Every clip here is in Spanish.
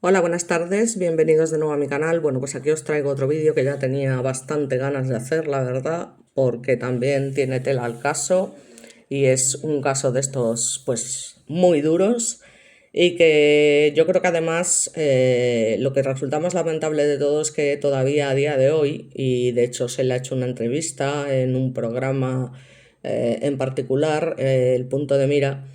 Hola, buenas tardes, bienvenidos de nuevo a mi canal. Bueno, pues aquí os traigo otro vídeo que ya tenía bastante ganas de hacer, la verdad, porque también tiene tela al caso y es un caso de estos, pues, muy duros y que yo creo que además lo que resulta más lamentable de todo es que todavía a día de hoy, y de hecho se le ha hecho una entrevista en un programa en particular, El Punto de Mira,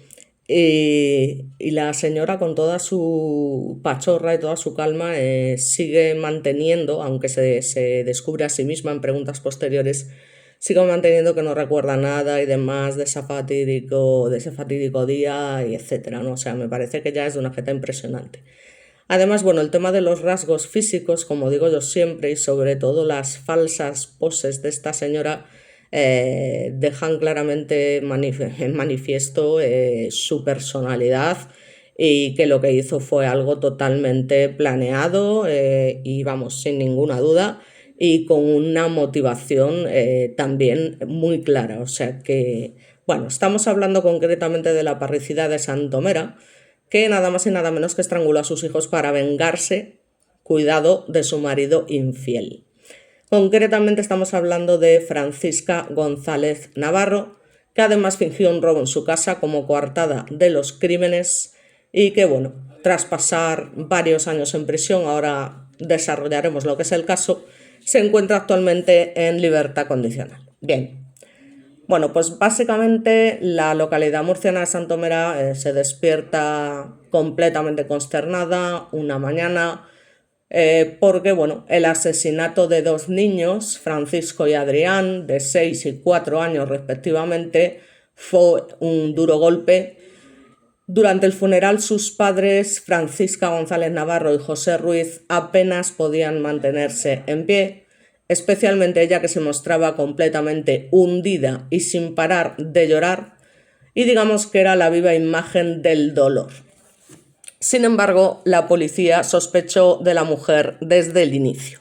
y la señora con toda su pachorra y toda su calma sigue manteniendo, aunque se descubre a sí misma en preguntas posteriores, sigue manteniendo que no recuerda nada y demás de ese fatídico día y etcétera, ¿no? O sea, me parece que ya es de una jeta impresionante. Además, bueno, el tema de los rasgos físicos, como digo yo siempre, y sobre todo las falsas poses de esta señora, dejan claramente en manifiesto su personalidad y que lo que hizo fue algo totalmente planeado y vamos, sin ninguna duda, y con una motivación también muy clara. O sea que, bueno, estamos hablando concretamente de la parricida de Santomera, que nada más y nada menos que estranguló a sus hijos para vengarse, cuidado, de su marido infiel. Concretamente estamos hablando de Francisca González Navarro, que además fingió un robo en su casa como coartada de los crímenes y que, bueno, tras pasar varios años en prisión, ahora desarrollaremos lo que es el caso, se encuentra actualmente en libertad condicional. Bien, bueno, pues básicamente la localidad murciana de Santomera se despierta completamente consternada una mañana porque, bueno, el asesinato de dos niños, Francisco y Adrián, de 6 y 4 años respectivamente, fue un duro golpe. Durante el funeral, sus padres, Francisca González Navarro y José Ruiz, apenas podían mantenerse en pie, especialmente ella, que se mostraba completamente hundida y sin parar de llorar, y digamos que era la viva imagen del dolor. Sin embargo, la policía sospechó de la mujer desde el inicio.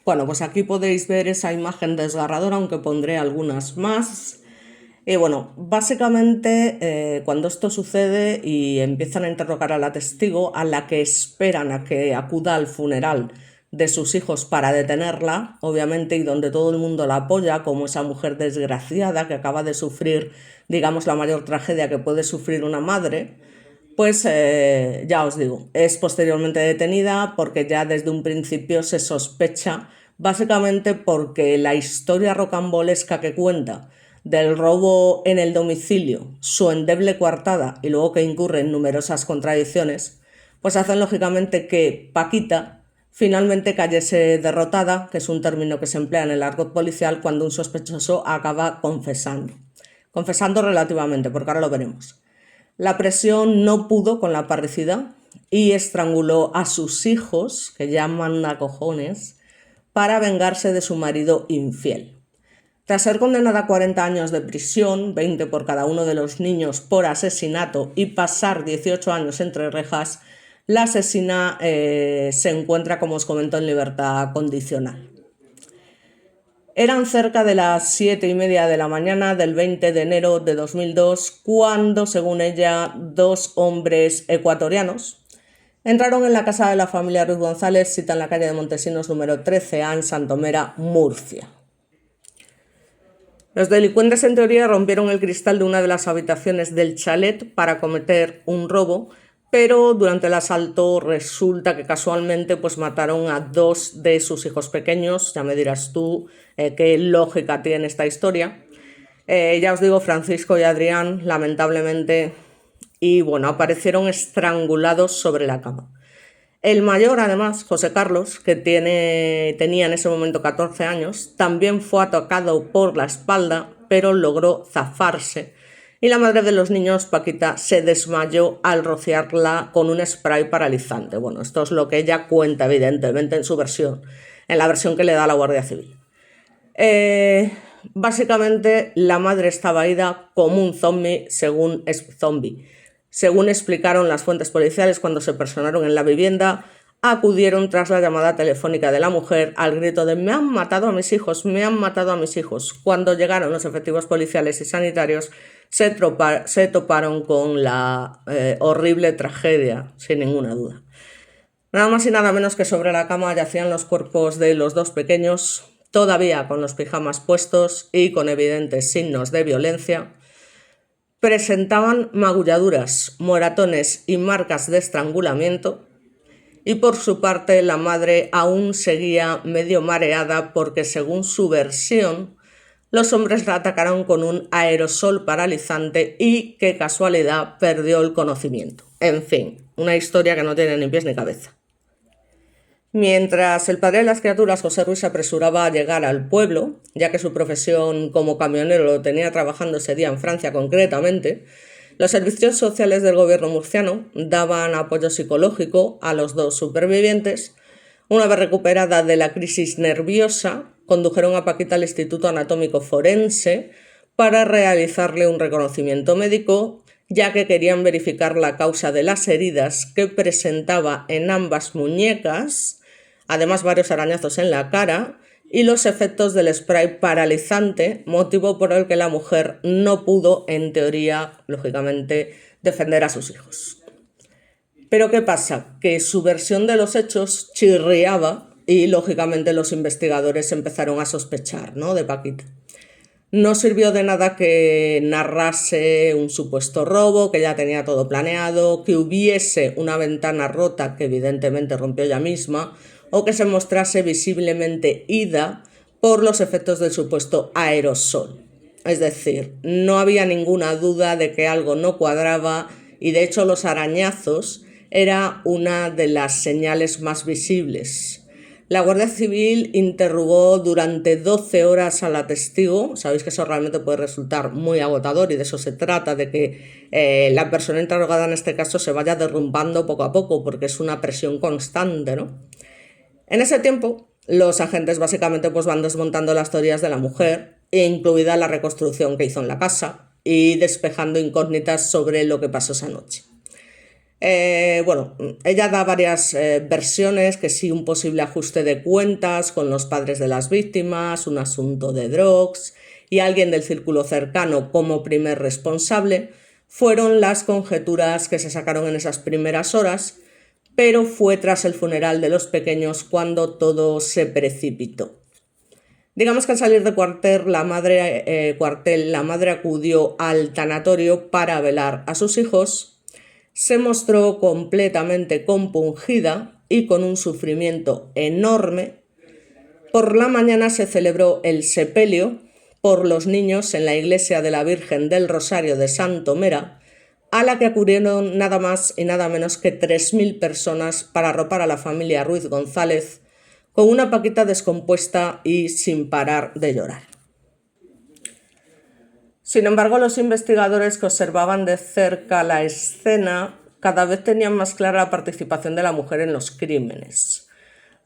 Bueno, pues aquí podéis ver esa imagen desgarradora, aunque pondré algunas más. Y bueno, básicamente cuando esto sucede y empiezan a interrogar a la testigo, a la que esperan a que acuda al funeral de sus hijos para detenerla, obviamente, y donde todo el mundo la apoya como esa mujer desgraciada que acaba de sufrir, digamos, la mayor tragedia que puede sufrir una madre, pues ya os digo, es posteriormente detenida porque ya desde un principio se sospecha, básicamente porque la historia rocambolesca que cuenta del robo en el domicilio, su endeble coartada y luego que incurre en numerosas contradicciones, pues hacen lógicamente que Paquita finalmente cayese derrotada, que es un término que se emplea en el argot policial cuando un sospechoso acaba confesando. Confesando relativamente, porque ahora lo veremos. La presión no pudo con la parricida y estranguló a sus hijos, que ya manda cojones, para vengarse de su marido infiel. Tras ser condenada a 40 años de prisión, 20 por cada uno de los niños por asesinato y pasar 18 años entre rejas, la asesina se encuentra, como os comento, en libertad condicional. Eran cerca de las 7:30 de la mañana del 20 de enero de 2002 cuando, según ella, dos hombres ecuatorianos entraron en la casa de la familia Ruiz González, cita en la calle de Montesinos número 13A en Santomera, Murcia. Los delincuentes, en teoría, rompieron el cristal de una de las habitaciones del chalet para cometer un robo, pero durante el asalto resulta que casualmente pues mataron a dos de sus hijos pequeños. Ya me dirás tú qué lógica tiene esta historia. Ya os digo, Francisco y Adrián, lamentablemente, y bueno, aparecieron estrangulados sobre la cama. El mayor, además, José Carlos, que tenía en ese momento 14 años, también fue atacado por la espalda, pero logró zafarse. Y la madre de los niños, Paquita, se desmayó al rociarla con un spray paralizante. Bueno, esto es lo que ella cuenta, evidentemente, en su versión, en la versión que le da la Guardia Civil. Básicamente, la madre estaba ida como un zombie, según explicaron las fuentes policiales cuando se personaron en la vivienda. Acudieron tras la llamada telefónica de la mujer al grito de «me han matado a mis hijos, me han matado a mis hijos». Cuando llegaron los efectivos policiales y sanitarios, se toparon con la horrible tragedia, sin ninguna duda. Nada más y nada menos que sobre la cama yacían los cuerpos de los dos pequeños, todavía con los pijamas puestos y con evidentes signos de violencia. Presentaban magulladuras, moratones y marcas de estrangulamiento. Y por su parte la madre aún seguía medio mareada porque, según su versión, los hombres la atacaron con un aerosol paralizante y, qué casualidad, perdió el conocimiento. En fin, una historia que no tiene ni pies ni cabeza. Mientras el padre de las criaturas, José Ruiz, se apresuraba a llegar al pueblo, ya que su profesión como camionero lo tenía trabajando ese día en Francia concretamente, los servicios sociales del gobierno murciano daban apoyo psicológico a los dos supervivientes. Una vez recuperada de la crisis nerviosa, condujeron a Paquita al Instituto Anatómico Forense para realizarle un reconocimiento médico, ya que querían verificar la causa de las heridas que presentaba en ambas muñecas, además varios arañazos en la cara, y los efectos del spray paralizante, motivo por el que la mujer no pudo, en teoría, lógicamente, defender a sus hijos. Pero ¿qué pasa? Que su versión de los hechos chirriaba y, lógicamente, los investigadores empezaron a sospechar, ¿no?, de Paquita. No sirvió de nada que narrase un supuesto robo, que ya tenía todo planeado, que hubiese una ventana rota que evidentemente rompió ella misma, o que se mostrase visiblemente ida por los efectos del supuesto aerosol. Es decir, no había ninguna duda de que algo no cuadraba y, de hecho, los arañazos era una de las señales más visibles. La Guardia Civil interrogó durante 12 horas a la testigo. Sabéis que eso realmente puede resultar muy agotador y de eso se trata, de que la persona interrogada en este caso se vaya derrumbando poco a poco, porque es una presión constante, ¿no? En ese tiempo, los agentes básicamente van desmontando las teorías de la mujer, incluida la reconstrucción que hizo en la casa, y despejando incógnitas sobre lo que pasó esa noche. Ella da varias versiones, que sí, un posible ajuste de cuentas con los padres de las víctimas, un asunto de drogas y alguien del círculo cercano como primer responsable. Fueron las conjeturas que se sacaron en esas primeras horas, pero fue tras el funeral de los pequeños cuando todo se precipitó. Digamos que al salir de cuartel, la madre acudió al tanatorio para velar a sus hijos. Se mostró completamente compungida y con un sufrimiento enorme. Por la mañana se celebró el sepelio por los niños en la iglesia de la Virgen del Rosario de Santomera, a la que acudieron nada más y nada menos que 3.000 personas para arropar a la familia Ruiz González, con una Paquita descompuesta y sin parar de llorar. Sin embargo, los investigadores que observaban de cerca la escena cada vez tenían más clara la participación de la mujer en los crímenes.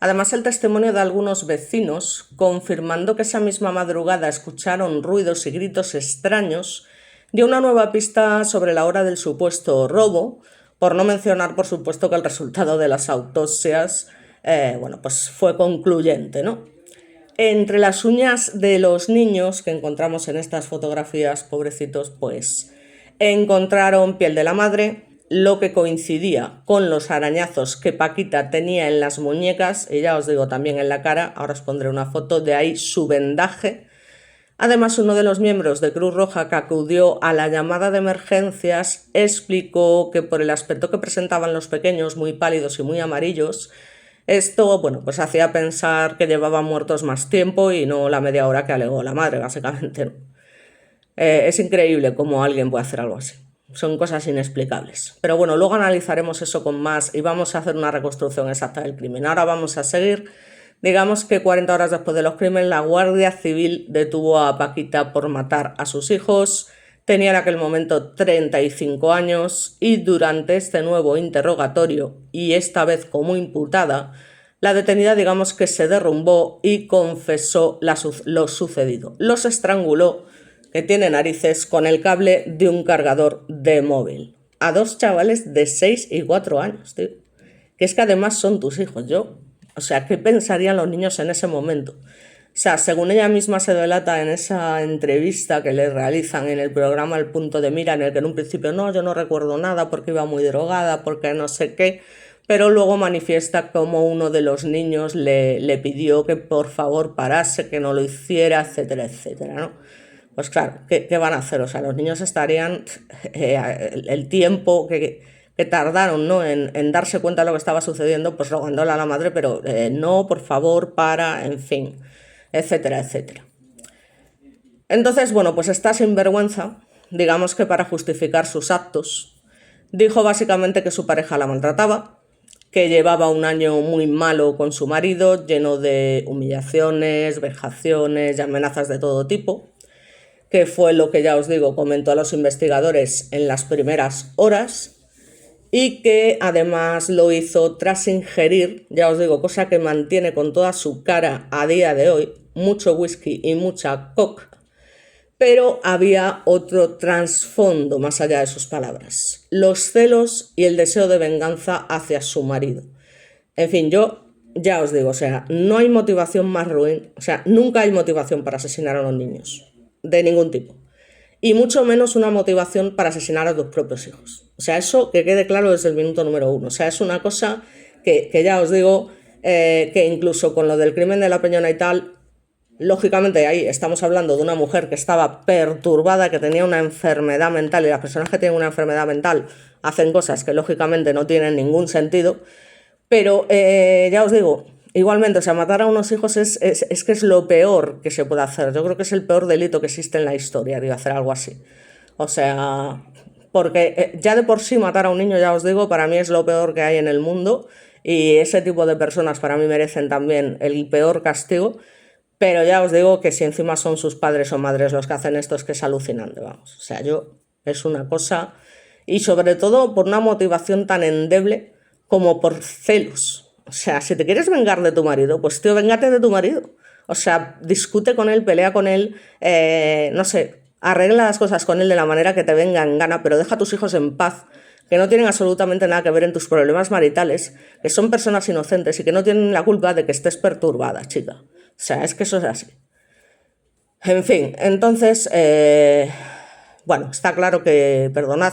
Además, el testimonio de algunos vecinos, confirmando que esa misma madrugada escucharon ruidos y gritos extraños, dio una nueva pista sobre la hora del supuesto robo, por no mencionar, por supuesto, que el resultado de las autopsias fue concluyente, ¿no? Entre las uñas de los niños que encontramos en estas fotografías, pobrecitos, pues encontraron piel de la madre, lo que coincidía con los arañazos que Paquita tenía en las muñecas, y ya os digo también en la cara. Ahora os pondré una foto, de ahí su vendaje. Además, uno de los miembros de Cruz Roja que acudió a la llamada de emergencias explicó que por el aspecto que presentaban los pequeños, muy pálidos y muy amarillos, esto hacía pensar que llevaban muertos más tiempo y no la media hora que alegó la madre, básicamente, ¿no? Es increíble cómo alguien puede hacer algo así. Son cosas inexplicables. Pero bueno, luego analizaremos eso con más y vamos a hacer una reconstrucción exacta del crimen. Ahora vamos a seguir. Digamos que 40 horas después de los crímenes, la Guardia Civil detuvo a Paquita por matar a sus hijos. Tenía en aquel momento 35 años y durante este nuevo interrogatorio, y esta vez como imputada, la detenida digamos que se derrumbó y confesó lo sucedido. Los estranguló, que tiene narices, con el cable de un cargador de móvil. A dos chavales de 6 y 4 años, tío. Que es que además son tus hijos, ¿qué pensarían los niños en ese momento? sea, según ella misma se delata en esa entrevista que le realizan en el programa El Punto de Mira, en el que en un principio no, yo no recuerdo nada porque iba muy drogada, porque no sé qué, pero luego manifiesta como uno de los niños le pidió que por favor parase, que no lo hiciera, etcétera, etcétera, ¿no? Pues claro, ¿qué van a hacer? O sea, los niños estarían el tiempo que tardaron, ¿no?, en darse cuenta de lo que estaba sucediendo, pues rogándole a la madre, pero no, por favor, para, en fin, etcétera, etcétera. Entonces, bueno, pues esta sinvergüenza, digamos que para justificar sus actos, dijo básicamente que su pareja la maltrataba, que llevaba un año muy malo con su marido, lleno de humillaciones, vejaciones y amenazas de todo tipo, que fue lo que ya os digo, comentó a los investigadores en las primeras horas, y que además lo hizo tras ingerir, ya os digo, cosa que mantiene con toda su cara a día de hoy, mucho whisky y mucha coca, pero había otro trasfondo más allá de sus palabras: los celos y el deseo de venganza hacia su marido. En fin, yo ya os digo, o sea, no hay motivación más ruin, o sea, nunca hay motivación para asesinar a los niños, de ningún tipo. Y mucho menos una motivación para asesinar a tus propios hijos. O sea, eso que quede claro desde el minuto número 1. O sea, es una cosa que ya os digo, que incluso con lo del crimen de La Peñona y tal, lógicamente ahí estamos hablando de una mujer que estaba perturbada, que tenía una enfermedad mental, y las personas que tienen una enfermedad mental hacen cosas que lógicamente no tienen ningún sentido, pero ya os digo, igualmente, o sea, matar a unos hijos es que es lo peor que se puede hacer. Yo creo que es el peor delito que existe en la historia, digo, hacer algo así. O sea, porque ya de por sí matar a un niño, ya os digo, para mí es lo peor que hay en el mundo, y ese tipo de personas para mí merecen también el peor castigo. Pero ya os digo que si encima son sus padres o madres los que hacen esto, es que es alucinante, vamos. O sea, es una cosa, y sobre todo por una motivación tan endeble como por celos. O sea, si te quieres vengar de tu marido, pues tío, véngate de tu marido. O sea, discute con él, pelea con él, no sé, arregla las cosas con él de la manera que te venga en gana, pero deja a tus hijos en paz, que no tienen absolutamente nada que ver en tus problemas maritales, que son personas inocentes y que no tienen la culpa de que estés perturbada, chica. O sea, es que eso es así. En fin, entonces, bueno, está claro que, perdonad,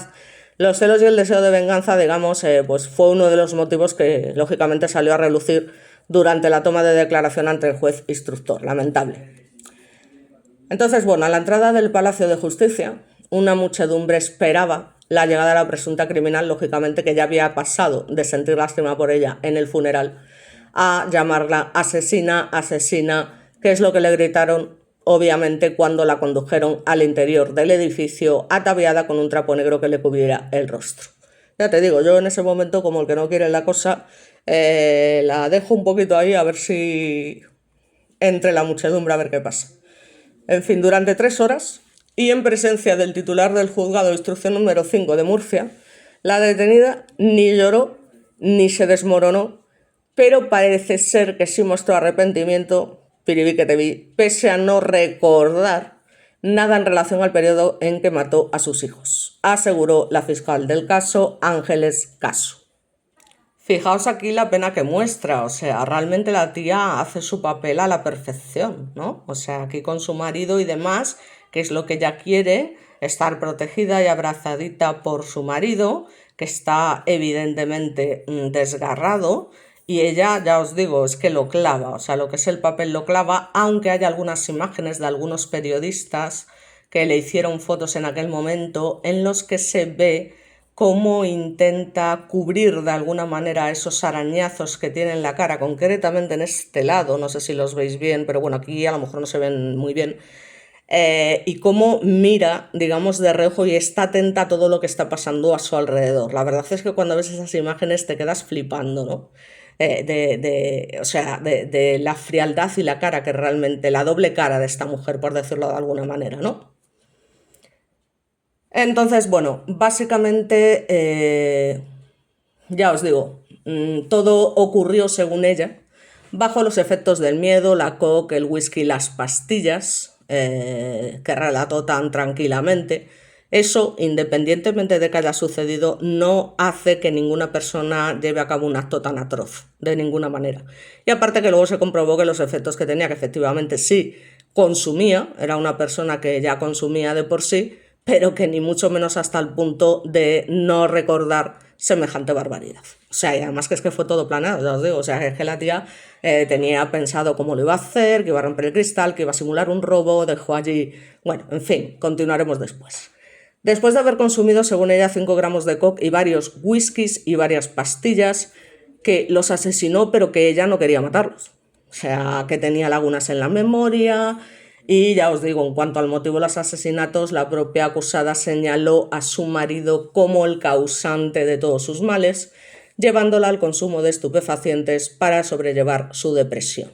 los celos y el deseo de venganza, digamos, pues fue uno de los motivos que lógicamente salió a relucir durante la toma de declaración ante el juez instructor. Lamentable. Entonces, bueno, a la entrada del Palacio de Justicia, una muchedumbre esperaba la llegada de la presunta criminal, lógicamente, que ya había pasado de sentir lástima por ella en el funeral a llamarla asesina, asesina, que es lo que le gritaron, obviamente, cuando la condujeron al interior del edificio ataviada con un trapo negro que le cubriera el rostro. Ya te digo, yo en ese momento, como el que no quiere la cosa, la dejo un poquito ahí a ver si entre la muchedumbre a ver qué pasa. En fin, durante 3 horas, y en presencia del titular del juzgado de instrucción número 5 de Murcia, la detenida ni lloró ni se desmoronó, pero parece ser que sí mostró arrepentimiento, piribí que te vi, pese a no recordar nada en relación al periodo en que mató a sus hijos, aseguró la fiscal del caso, Ángeles Caso. Fijaos aquí la pena que muestra, o sea, realmente la tía hace su papel a la perfección, ¿no? O sea, aquí con su marido y demás, que es lo que ella quiere, estar protegida y abrazadita por su marido, que está evidentemente desgarrado, y ella, ya os digo, es que lo clava, o sea, lo que es el papel lo clava, aunque hay algunas imágenes de algunos periodistas que le hicieron fotos en aquel momento en los que se ve cómo intenta cubrir de alguna manera esos arañazos que tiene en la cara, concretamente en este lado, no sé si los veis bien, pero bueno, aquí a lo mejor no se ven muy bien, y cómo mira, digamos, de reojo y está atenta a todo lo que está pasando a su alrededor. La verdad es que cuando ves esas imágenes te quedas flipando, ¿no? O sea, de la frialdad y la cara que realmente, la doble cara de esta mujer, por decirlo de alguna manera, ¿no? Entonces, bueno, básicamente, ya os digo, todo ocurrió, según ella, bajo los efectos del miedo, la coca, el whisky y las pastillas, que relató tan tranquilamente, Eso, independientemente de que haya sucedido, no hace que ninguna persona lleve a cabo un acto tan atroz, de ninguna manera. Y aparte que luego se comprobó que los efectos que tenía, que efectivamente sí consumía, era una persona que ya consumía de por sí, pero que ni mucho menos hasta el punto de no recordar semejante barbaridad. O sea, y además que es que fue todo planeado, ya os digo, o sea, es que la tía tenía pensado cómo lo iba a hacer, que iba a romper el cristal, que iba a simular un robo, dejó allí... Bueno, en fin, continuaremos después. Después de haber consumido, según ella, 5 gramos de coke y varios whiskies y varias pastillas, que los asesinó, pero que ella no quería matarlos. O sea, que tenía lagunas en la memoria. Y ya os digo, en cuanto al motivo de los asesinatos, la propia acusada señaló a su marido como el causante de todos sus males, llevándola al consumo de estupefacientes para sobrellevar su depresión.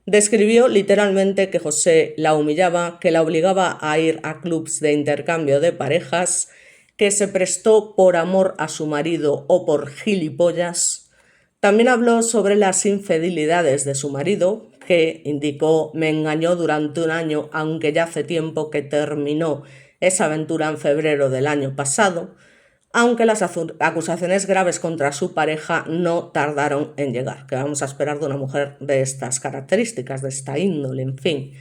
Describió literalmente que José la humillaba, que la obligaba a ir a clubs de intercambio de parejas, que se prestó por amor a su marido o por gilipollas. También habló sobre las infidelidades de su marido, que indicó me engañó durante un año, aunque ya hace tiempo que terminó esa aventura en febrero del año pasado, aunque las acusaciones graves contra su pareja no tardaron en llegar. ¿Qué vamos a esperar de una mujer de estas características, de esta índole, en fin?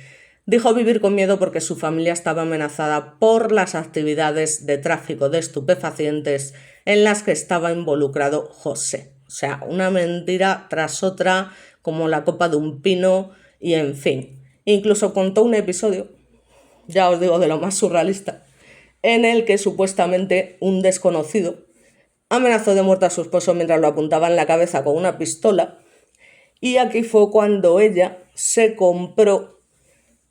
Dijo vivir con miedo porque su familia estaba amenazada por las actividades de tráfico de estupefacientes en las que estaba involucrado José. O sea, una mentira tras otra, como la copa de un pino, y en fin. Incluso contó un episodio, ya os digo, de lo más surrealista, en el que supuestamente un desconocido amenazó de muerte a su esposo mientras lo apuntaba en la cabeza con una pistola, y aquí fue cuando ella se compró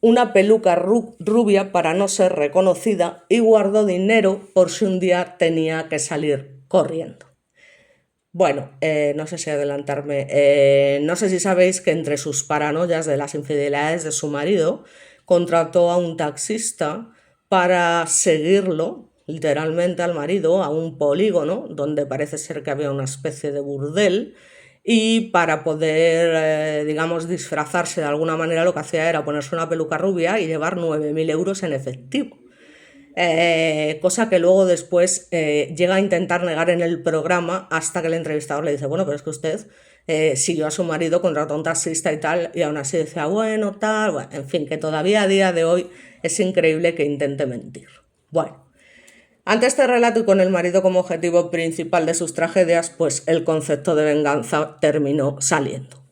una peluca rubia para no ser reconocida y guardó dinero por si un día tenía que salir corriendo. Bueno, no sé si adelantarme, no sé si sabéis que entre sus paranoias de las infidelidades de su marido, contrató a un taxista para seguirlo, literalmente al marido, a un polígono donde parece ser que había una especie de burdel, y para poder, digamos, disfrazarse de alguna manera, lo que hacía era ponerse una peluca rubia y llevar 9.000 euros en efectivo. Cosa que luego después llega a intentar negar en el programa hasta que el entrevistador le dice, bueno, pero es que usted siguió a su marido, contrató a un taxista y tal, y aún así decía, bueno, tal, bueno, en fin, que todavía a día de hoy es increíble que intente mentir. Bueno, ante este relato y con el marido como objetivo principal de sus tragedias, pues el concepto de venganza terminó saliendo.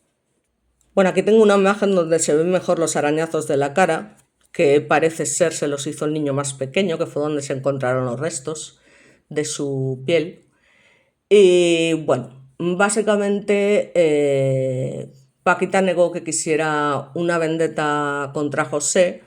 Bueno, aquí tengo una imagen donde se ven mejor los arañazos de la cara, que parece ser se los hizo el niño más pequeño, que fue donde se encontraron los restos de su piel. Y bueno, básicamente Paquita negó que quisiera una vendetta contra José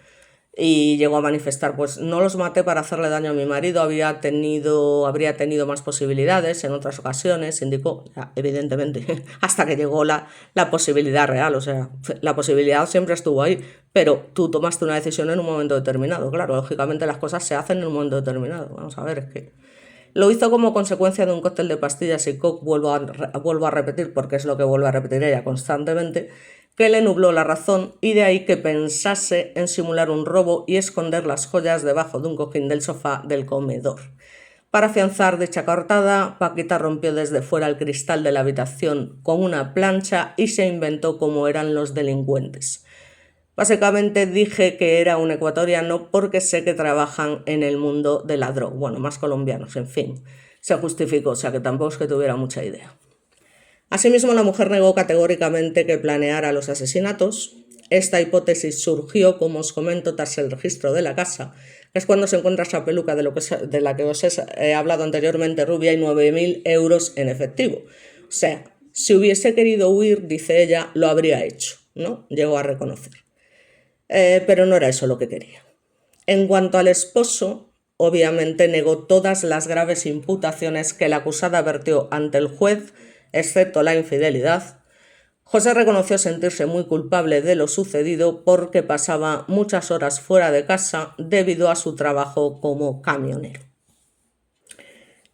y llegó a manifestar, pues no los maté para hacerle daño a mi marido, habría tenido más posibilidades en otras ocasiones, indicó, evidentemente, hasta que llegó la posibilidad real, o sea, la posibilidad siempre estuvo ahí, pero tú tomaste una decisión en un momento determinado, claro, lógicamente las cosas se hacen en un momento determinado, vamos a ver, es que... Lo hizo como consecuencia de un cóctel de pastillas y coke, vuelvo a repetir, porque es lo que vuelve a repetir ella constantemente, que le nubló la razón, y de ahí que pensase en simular un robo y esconder las joyas debajo de un cojín del sofá del comedor. Para afianzar dicha coartada, Paquita rompió desde fuera el cristal de la habitación con una plancha y se inventó cómo eran los delincuentes. Básicamente dije que era un ecuatoriano porque sé que trabajan en el mundo de la droga, bueno, más colombianos, en fin. Se justificó, o sea que tampoco es que tuviera mucha idea. Asimismo, la mujer negó categóricamente que planeara los asesinatos. Esta hipótesis surgió, como os comento, tras el registro de la casa, que es cuando se encuentra esa peluca de la que os he hablado anteriormente, rubia, y 9.000 euros en efectivo. O sea, si hubiese querido huir, dice ella, lo habría hecho, ¿no? Llegó a reconocer. Pero no era eso lo que quería. En cuanto al esposo, obviamente negó todas las graves imputaciones que la acusada vertió ante el juez, excepto la infidelidad. José reconoció sentirse muy culpable de lo sucedido porque pasaba muchas horas fuera de casa debido a su trabajo como camionero.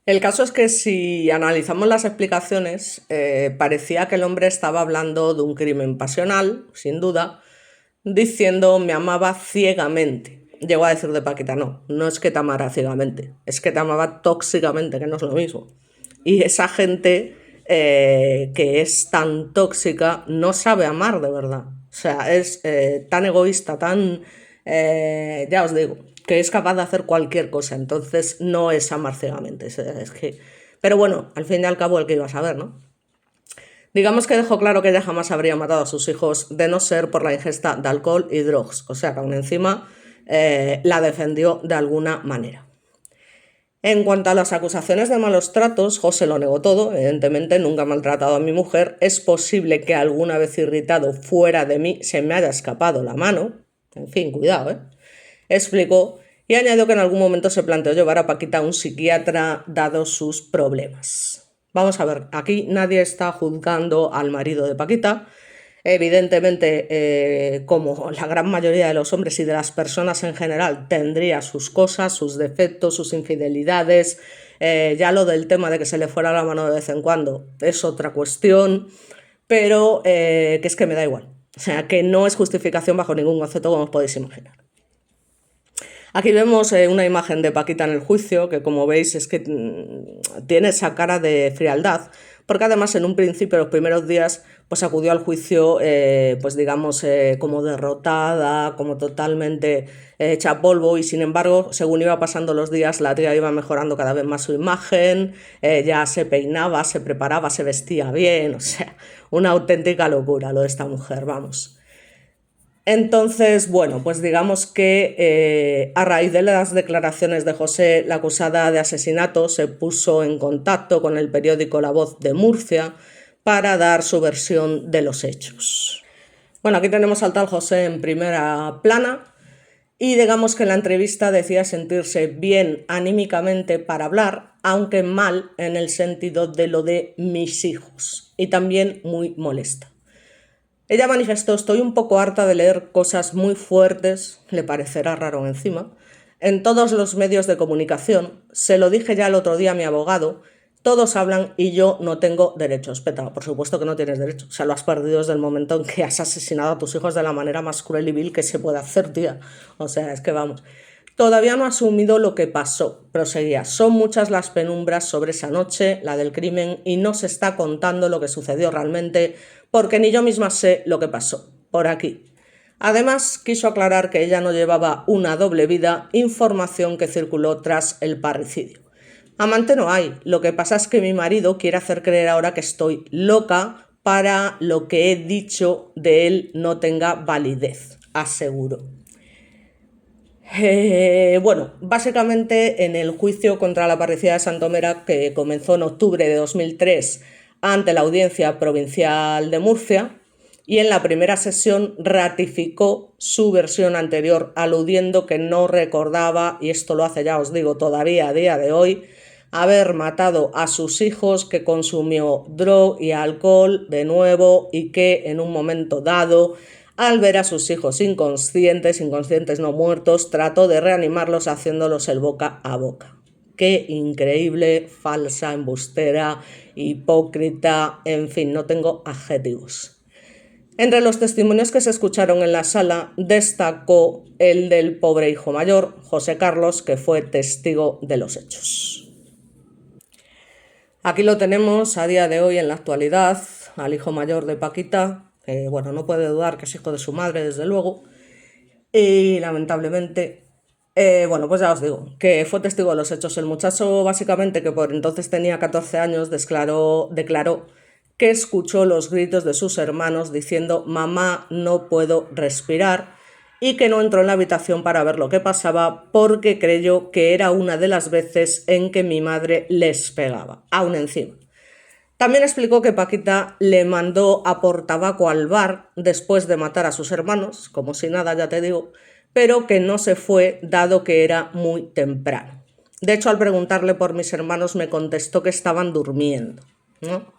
El caso es que si analizamos las explicaciones, parecía que el hombre estaba hablando de un crimen pasional, sin duda, diciendo me amaba ciegamente. llegó a decir de Paquita, no es que te amara ciegamente, es que te amaba tóxicamente, que no es lo mismo. Y esa gente que es tan tóxica no sabe amar de verdad. O sea, es tan egoísta, ya os digo, que es capaz de hacer cualquier cosa. Entonces no es amar ciegamente. Pero bueno, al fin y al cabo el que iba a saber, ¿no? Digamos que dejó claro que ella jamás habría matado a sus hijos de no ser por la ingesta de alcohol y drogas. O sea, que aún encima la defendió de alguna manera. En cuanto a las acusaciones de malos tratos, José lo negó todo. Evidentemente nunca ha maltratado a mi mujer. Es posible que alguna vez irritado fuera de mí se me haya escapado la mano. En fin, cuidado, ¿eh? Explicó y añadió que en algún momento se planteó llevar a Paquita a un psiquiatra dados sus problemas. Vamos a ver, aquí nadie está juzgando al marido de Paquita. Evidentemente, como la gran mayoría de los hombres y de las personas en general, tendría sus cosas, sus defectos, sus infidelidades. Ya lo del tema de que se le fuera la mano de vez en cuando es otra cuestión, pero que es que me da igual. O sea, que no es justificación bajo ningún concepto, como os podéis imaginar. Aquí vemos una imagen de Paquita en el juicio, que como veis es que tiene esa cara de frialdad, porque además en un principio, los primeros días, pues acudió al juicio, pues digamos, como derrotada, como totalmente hecha polvo, y sin embargo, según iba pasando los días, la tía iba mejorando cada vez más su imagen, ya se peinaba, se preparaba, se vestía bien, o sea, una auténtica locura lo de esta mujer, vamos. Entonces, bueno, pues digamos que a raíz de las declaraciones de José, la acusada de asesinato se puso en contacto con el periódico La Voz de Murcia para dar su versión de los hechos. Bueno, aquí tenemos al tal José en primera plana y digamos que en la entrevista decía sentirse bien anímicamente para hablar, aunque mal en el sentido de lo de mis hijos, y también muy molesta. Ella manifestó: estoy un poco harta de leer cosas muy fuertes, le parecerá raro encima, en todos los medios de comunicación. Se lo dije ya el otro día a mi abogado, todos hablan y yo no tengo derechos. Peta, por supuesto que no tienes derecho. O sea, lo has perdido desde el momento en que has asesinado a tus hijos de la manera más cruel y vil que se puede hacer, tía. O sea, es que vamos. Todavía no ha asumido lo que pasó, proseguía. Son muchas las penumbras sobre esa noche, la del crimen, y no se está contando lo que sucedió realmente, porque ni yo misma sé lo que pasó. Por aquí. Además, quiso aclarar que ella no llevaba una doble vida, información que circuló tras el parricidio. Amante no hay, lo que pasa es que mi marido quiere hacer creer ahora que estoy loca para lo que he dicho de él no tenga validez, aseguró. Bueno, básicamente en el juicio contra la parricida de Santomera, que comenzó en octubre de 2003 ante la Audiencia Provincial de Murcia, y en la primera sesión ratificó su versión anterior, aludiendo que no recordaba, y esto lo hace, ya os digo, todavía a día de hoy, haber matado a sus hijos, que consumió droga y alcohol de nuevo y que en un momento dado, al ver a sus hijos inconscientes no muertos, trató de reanimarlos haciéndolos el boca a boca. Qué increíble, falsa, embustera, hipócrita, en fin, no tengo adjetivos. Entre los testimonios que se escucharon en la sala destacó el del pobre hijo mayor, José Carlos, que fue testigo de los hechos. Aquí lo tenemos a día de hoy, en la actualidad, al hijo mayor de Paquita, que bueno, no puede dudar que es hijo de su madre, desde luego, y lamentablemente, bueno, pues ya os digo, que fue testigo de los hechos. El muchacho, básicamente, que por entonces tenía 14 años, declaró que escuchó los gritos de sus hermanos diciendo: mamá, no puedo respirar, y que no entró en la habitación para ver lo que pasaba porque creyó que era una de las veces en que mi madre les pegaba, aún encima. También explicó que Paquita le mandó a por tabaco al bar después de matar a sus hermanos, como si nada, ya te digo, pero que no se fue dado que era muy temprano. De hecho, al preguntarle por mis hermanos me contestó que estaban durmiendo, ¿no?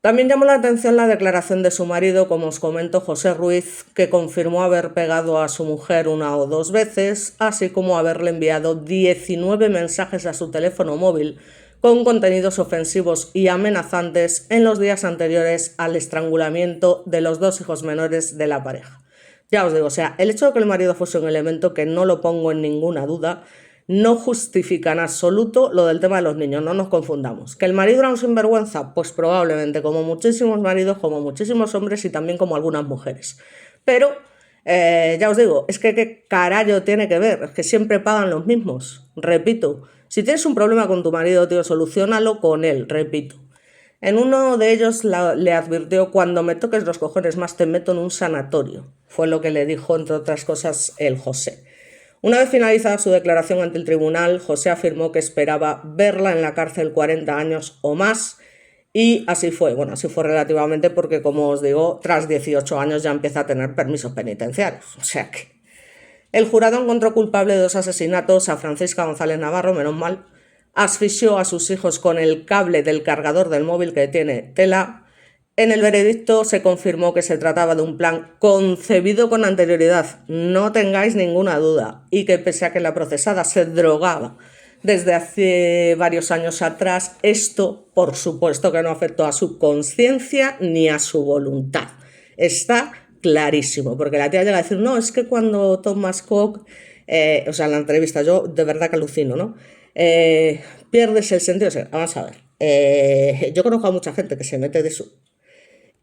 También llamó la atención la declaración de su marido, como os comento, José Ruiz, que confirmó haber pegado a su mujer 1 o 2 veces, así como haberle enviado 19 mensajes a su teléfono móvil con contenidos ofensivos y amenazantes en los días anteriores al estrangulamiento de los 2 hijos menores de la pareja. Ya os digo, o sea, el hecho de que el marido fuese un elemento que no lo pongo en ninguna duda, no justifica en absoluto lo del tema de los niños, no nos confundamos. ¿Que el marido era un sinvergüenza? Pues probablemente, como muchísimos maridos, como muchísimos hombres y también como algunas mujeres. Pero, ya os digo, es que qué carajo tiene que ver, es que siempre pagan los mismos. Repito, si tienes un problema con tu marido, tío, solucionalo con él, repito. En uno de ellos le advirtió: cuando me toques los cojones más te meto en un sanatorio. Fue lo que le dijo, entre otras cosas, el José. Una vez finalizada su declaración ante el tribunal, José afirmó que esperaba verla en la cárcel 40 años o más, y así fue. Bueno, así fue relativamente porque, como os digo, tras 18 años ya empieza a tener permisos penitenciarios. O sea que el jurado encontró culpable de 2 asesinatos a Francisca González Navarro, menos mal, asfixió a sus hijos con el cable del cargador del móvil que tiene tela. En el veredicto se confirmó que se trataba de un plan concebido con anterioridad, no tengáis ninguna duda, y que pese a que la procesada se drogaba desde hace varios años atrás, esto por supuesto que no afectó a su conciencia ni a su voluntad. Está clarísimo, porque la tía llega a decir: no, es que cuando tomas coke, o sea, en la entrevista, yo de verdad que alucino, ¿no? Pierdes el sentido. O sea, vamos a ver, yo conozco a mucha gente que se mete de eso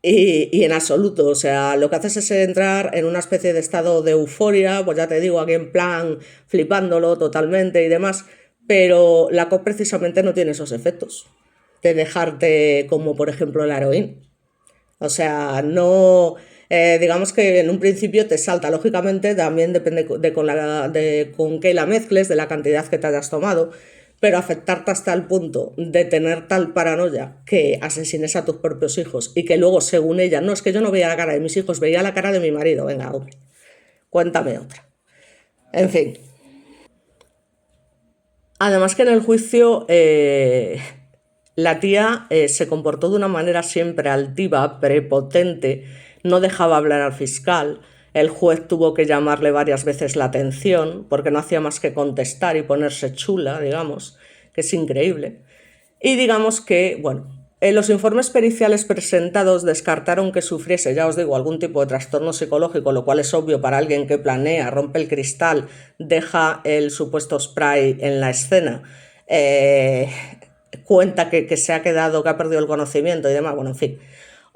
y en absoluto, o sea, lo que haces es entrar en una especie de estado de euforia, pues ya te digo, aquí en plan flipándolo totalmente y demás, pero la coke precisamente no tiene esos efectos de dejarte como por ejemplo la heroína. O sea, no, digamos que en un principio te salta, lógicamente también depende de con qué la mezcles, de la cantidad que te hayas tomado, pero afectarte hasta el punto de tener tal paranoia que asesines a tus propios hijos y que luego, según ella, no, es que yo no veía la cara de mis hijos, veía la cara de mi marido. Venga, hombre, cuéntame otra. En fin. Además que en el juicio la tía se comportó de una manera siempre altiva, prepotente, no dejaba hablar al fiscal. El juez tuvo que llamarle varias veces la atención porque no hacía más que contestar y ponerse chula, digamos, que es increíble. Y digamos que, bueno, en los informes periciales presentados descartaron que sufriese, ya os digo, algún tipo de trastorno psicológico, lo cual es obvio para alguien que planea, rompe el cristal, deja el supuesto spray en la escena, eh, cuenta que se ha quedado, que ha perdido el conocimiento y demás, bueno, en fin,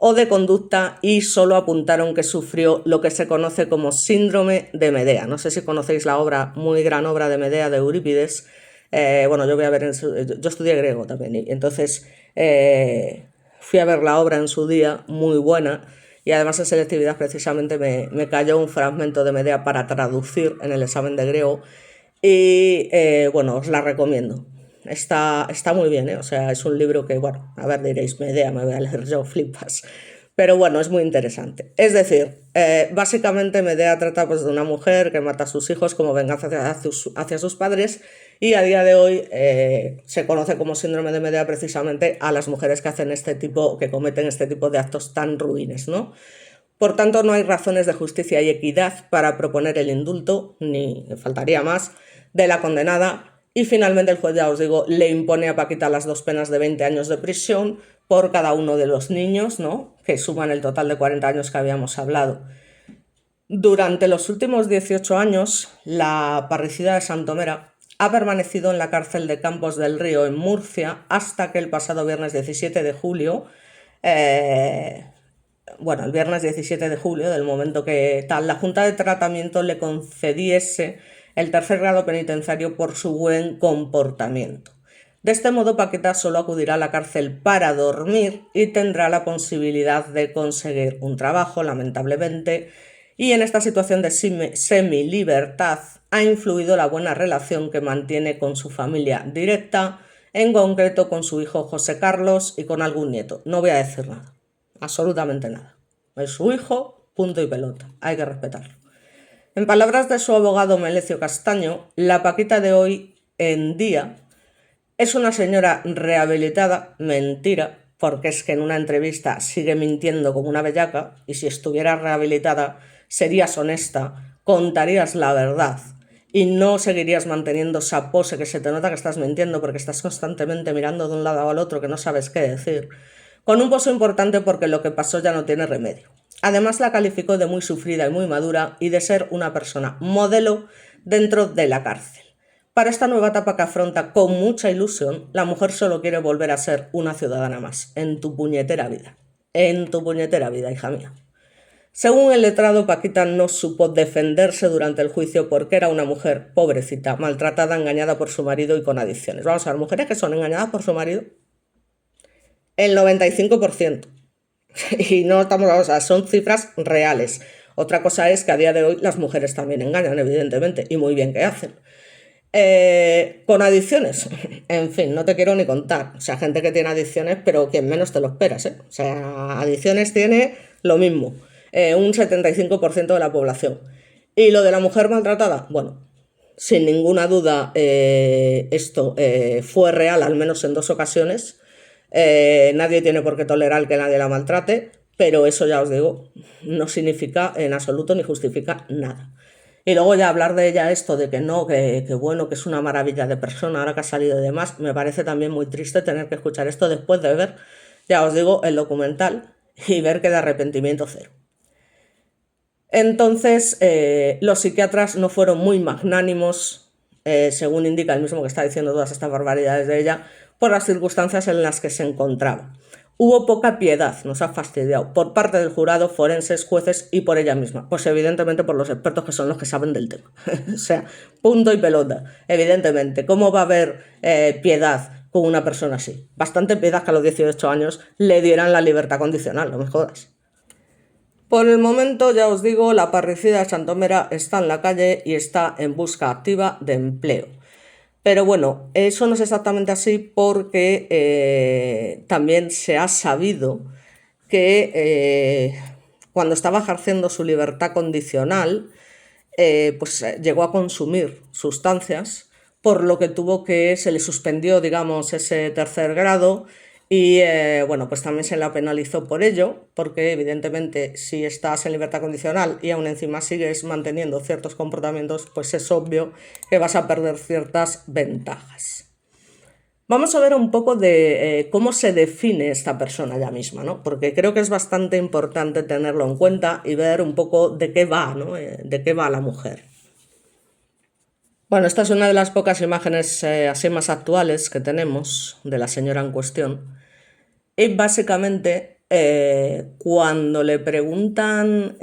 o de conducta, y solo apuntaron que sufrió lo que se conoce como síndrome de Medea. No sé si conocéis la obra, muy gran obra de Medea de Eurípides. Bueno, yo voy a ver, yo estudié griego también, y entonces fui a ver la obra en su día, muy buena, y además en selectividad precisamente me cayó un fragmento de Medea para traducir en el examen de griego, y bueno, os la recomiendo. Está muy bien, ¿eh? O sea, es un libro que, bueno, a ver, diréis, Medea, me voy a leer yo, flipas. Pero bueno, es muy interesante. Es decir, básicamente Medea trata pues, de una mujer que mata a sus hijos como venganza hacia sus padres, y a día de hoy se conoce como síndrome de Medea precisamente a las mujeres que hacen este tipo, que cometen este tipo de actos tan ruines, ¿no? Por tanto, no hay razones de justicia y equidad para proponer el indulto, ni faltaría más, de la condenada. Y finalmente el juez, ya os digo, le impone a Paquita las 2 penas de 20 años de prisión por cada uno de los niños, ¿no?, que suman el total de 40 años que habíamos hablado. Durante los últimos 18 años, la parricida de Santomera ha permanecido en la cárcel de Campos del Río, en Murcia, hasta que el pasado viernes 17 de julio, bueno, el viernes 17 de julio, del momento que tal, la Junta de Tratamiento le concediese el tercer grado penitenciario por su buen comportamiento. De este modo, Paquita solo acudirá a la cárcel para dormir y tendrá la posibilidad de conseguir un trabajo, lamentablemente, y en esta situación de semilibertad ha influido la buena relación que mantiene con su familia directa, en concreto con su hijo José Carlos y con algún nieto. No voy a decir nada, absolutamente nada. Es su hijo, punto y pelota, hay que respetarlo. En palabras de su abogado Melecio Castaño, la Paquita de hoy en día es una señora rehabilitada. Mentira, porque es que en una entrevista sigue mintiendo como una bellaca, y si estuviera rehabilitada serías honesta, contarías la verdad y no seguirías manteniendo esa pose que se te nota que estás mintiendo porque estás constantemente mirando de un lado al otro que no sabes qué decir, con un pozo importante porque lo que pasó ya no tiene remedio. Además la calificó de muy sufrida y muy madura y de ser una persona modelo dentro de la cárcel. Para esta nueva etapa que afronta con mucha ilusión, la mujer solo quiere volver a ser una ciudadana más, en tu puñetera vida. En tu puñetera vida, hija mía. Según el letrado, Paquita no supo defenderse durante el juicio porque era una mujer pobrecita, maltratada, engañada por su marido y con adicciones. Vamos a ver, mujeres que son engañadas por su marido, el 95%. Y no estamos, o sea, son cifras reales. Otra cosa es que a día de hoy las mujeres también engañan, evidentemente, y muy bien que hacen. Con adicciones, en fin, no te quiero ni contar. O sea, gente que tiene adicciones, pero quien menos te lo esperas, ¿eh? O sea, adicciones tiene lo mismo, un 75% de la población. Y lo de la mujer maltratada, bueno, sin ninguna duda esto fue real, al menos en 2 ocasiones. Nadie tiene por qué tolerar que nadie la maltrate, pero eso ya os digo, no significa en absoluto ni justifica nada. Y luego ya hablar de ella esto, de que no, que bueno, que es una maravilla de persona, ahora que ha salido y demás, me parece también muy triste tener que escuchar esto después de ver, ya os digo, el documental y ver que de arrepentimiento cero. Entonces, los psiquiatras no fueron muy magnánimos, según indica el mismo que está diciendo todas estas barbaridades de ella, por las circunstancias en las que se encontraba. Hubo poca piedad, nos ha fastidiado, por parte del jurado, forenses, jueces y por ella misma. Pues evidentemente por los expertos que son los que saben del tema. O sea, punto y pelota. Evidentemente, ¿cómo va a haber piedad con una persona así? Bastante piedad que a los 18 años le dieran la libertad condicional, no me jodas. Por el momento, ya os digo, la parricida de Santomera está en la calle y está en busca activa de empleo. Pero bueno, eso no es exactamente así porque también se ha sabido que cuando estaba ejerciendo su libertad condicional, pues llegó a consumir sustancias, por lo que se le suspendió, digamos, ese tercer grado y bueno, pues también se la penalizó por ello, porque evidentemente si estás en libertad condicional y aún encima sigues manteniendo ciertos comportamientos, pues es obvio que vas a perder ciertas ventajas. Vamos a ver un poco de cómo se define esta persona ya misma, ¿no? Porque creo que es bastante importante tenerlo en cuenta y ver un poco de qué va, ¿no? De qué va la mujer. Bueno, esta es una de las pocas imágenes así más actuales que tenemos de la señora en cuestión. Y básicamente, cuando le preguntan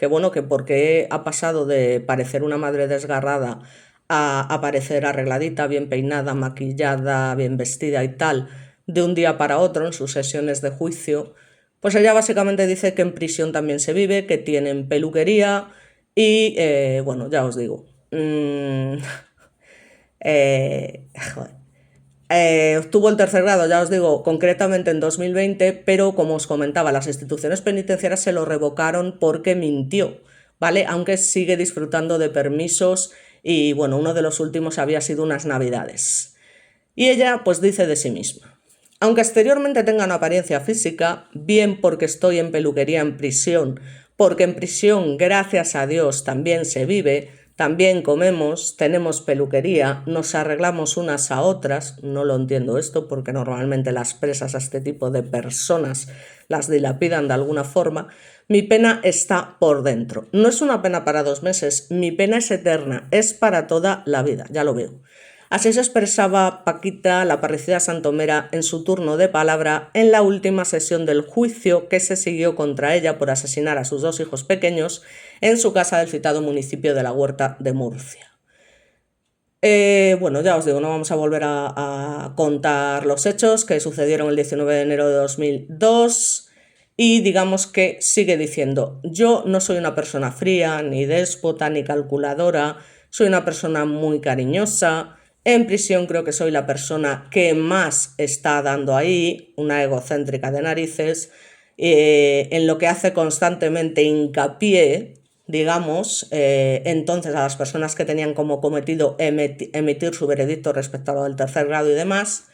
bueno, que por qué ha pasado de parecer una madre desgarrada a parecer arregladita, bien peinada, maquillada, bien vestida y tal, de un día para otro en sus sesiones de juicio, pues ella básicamente dice que en prisión también se vive, que tienen peluquería y, bueno, ya os digo, joder. Obtuvo el tercer grado, ya os digo, concretamente en 2020, pero como os comentaba, las instituciones penitenciarias se lo revocaron porque mintió, ¿vale? Aunque sigue disfrutando de permisos y, bueno, uno de los últimos había sido unas navidades. Y ella, pues dice de sí misma: aunque exteriormente tenga una apariencia física, bien porque estoy en peluquería en prisión, porque en prisión, gracias a Dios, también se vive, también comemos, tenemos peluquería, nos arreglamos unas a otras. No lo entiendo esto porque normalmente las presas a este tipo de personas las dilapidan de alguna forma. Mi pena está por dentro. No es una pena para 2 meses, mi pena es eterna, es para toda la vida, ya lo veo. Así se expresaba Paquita, la parricida Santomera, en su turno de palabra en la última sesión del juicio que se siguió contra ella por asesinar a sus 2 hijos pequeños en su casa del citado municipio de La Huerta de Murcia. Bueno, ya os digo, no vamos a volver a contar los hechos que sucedieron el 19 de enero de 2002 y digamos que sigue diciendo: yo no soy una persona fría, ni déspota, ni calculadora, soy una persona muy cariñosa. En prisión creo que soy la persona que más está dando ahí, una egocéntrica de narices, en lo que hace constantemente hincapié, digamos, entonces a las personas que tenían como cometido emitir su veredicto respecto a lo del tercer grado y demás.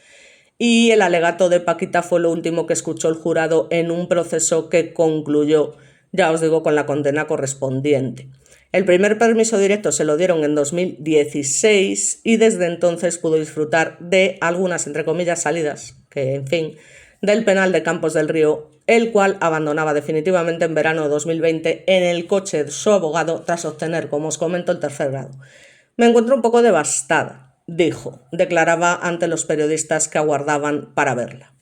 Y el alegato de Paquita fue lo último que escuchó el jurado en un proceso que concluyó, ya os digo, con la condena correspondiente. El primer permiso directo se lo dieron en 2016 y desde entonces pudo disfrutar de algunas, entre comillas, salidas, que en fin, del penal de Campos del Río el cual abandonaba definitivamente en verano de 2020 en el coche de su abogado tras obtener, como os comento, el tercer grado. Me encuentro un poco devastada, dijo, declaraba ante los periodistas que aguardaban para verla.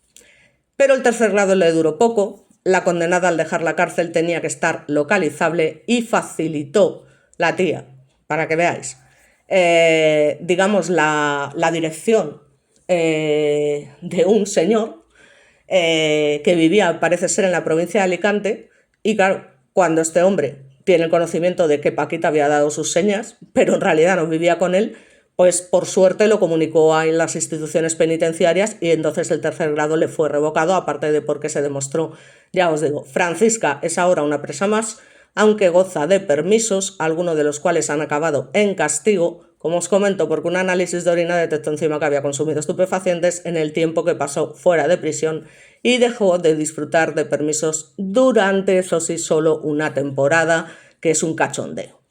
Pero el tercer grado le duró poco, la condenada al dejar la cárcel tenía que estar localizable y facilitó la tía, para que veáis, digamos, la dirección de un señor que vivía, parece ser, en la provincia de Alicante, y claro, cuando este hombre tiene el conocimiento de que Paquita había dado sus señas, pero en realidad no vivía con él, pues por suerte lo comunicó a las instituciones penitenciarias y entonces el tercer grado le fue revocado, aparte de porque se demostró, ya os digo, Francisca es ahora una presa más, aunque goza de permisos, algunos de los cuales han acabado en castigo, como os comento, porque un análisis de orina detectó encima que había consumido estupefacientes en el tiempo que pasó fuera de prisión y dejó de disfrutar de permisos durante, eso sí, solo una temporada, que es un cachondeo.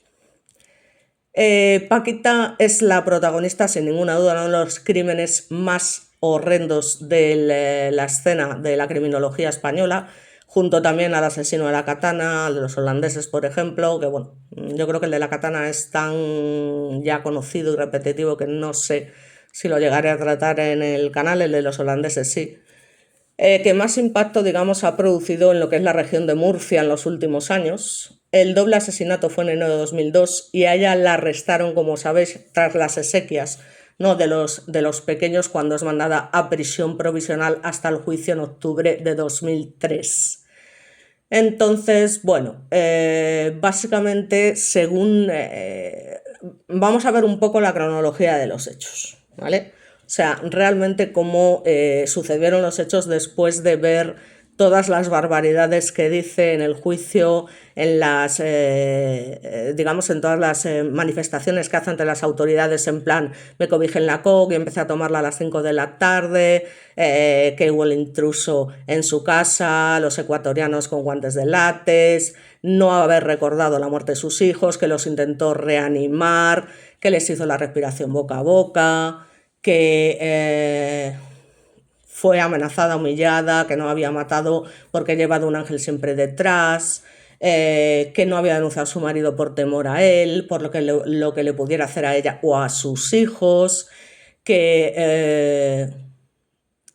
Paquita es la protagonista, sin ninguna duda, de uno de los crímenes más horrendos de la escena de la criminología española, junto también al asesino de la katana, al de los holandeses, por ejemplo, que bueno, yo creo que el de la katana es tan ya conocido y repetitivo que no sé si lo llegaré a tratar en el canal. El de los holandeses sí. Que más impacto, digamos, ha producido en lo que es la región de Murcia en los últimos años. El doble asesinato fue en enero de 2002 y a ella la arrestaron, como sabéis, tras las exequias, ¿no?, de los pequeños, cuando es mandada a prisión provisional hasta el juicio en octubre de 2003. Entonces, bueno, básicamente, según... vamos a ver un poco la cronología de los hechos, ¿vale? O sea, realmente cómo sucedieron los hechos después de ver todas las barbaridades que dice en el juicio, en las, digamos, en todas las manifestaciones que hace ante las autoridades, en plan, me cobijé en la coca y empecé a tomarla a las 5 de la tarde, que hubo el intruso en su casa, los ecuatorianos con guantes de látex, no haber recordado la muerte de sus hijos, que los intentó reanimar, que les hizo la respiración boca a boca, que fue amenazada, humillada, que no había matado porque lleva de un ángel siempre detrás, que no había denunciado a su marido por temor a él, por lo que le pudiera hacer a ella o a sus hijos, que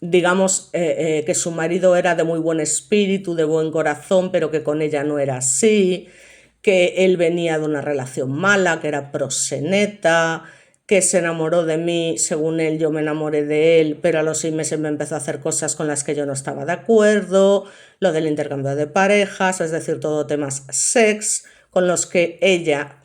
digamos, que su marido era de muy buen espíritu, de buen corazón, pero que con ella no era así, que él venía de una relación mala, que era proxeneta, que se enamoró de mí, según él yo me enamoré de él, pero a los 6 meses me empezó a hacer cosas con las que yo no estaba de acuerdo, lo del intercambio de parejas, es decir, todo temas sex, con los que ella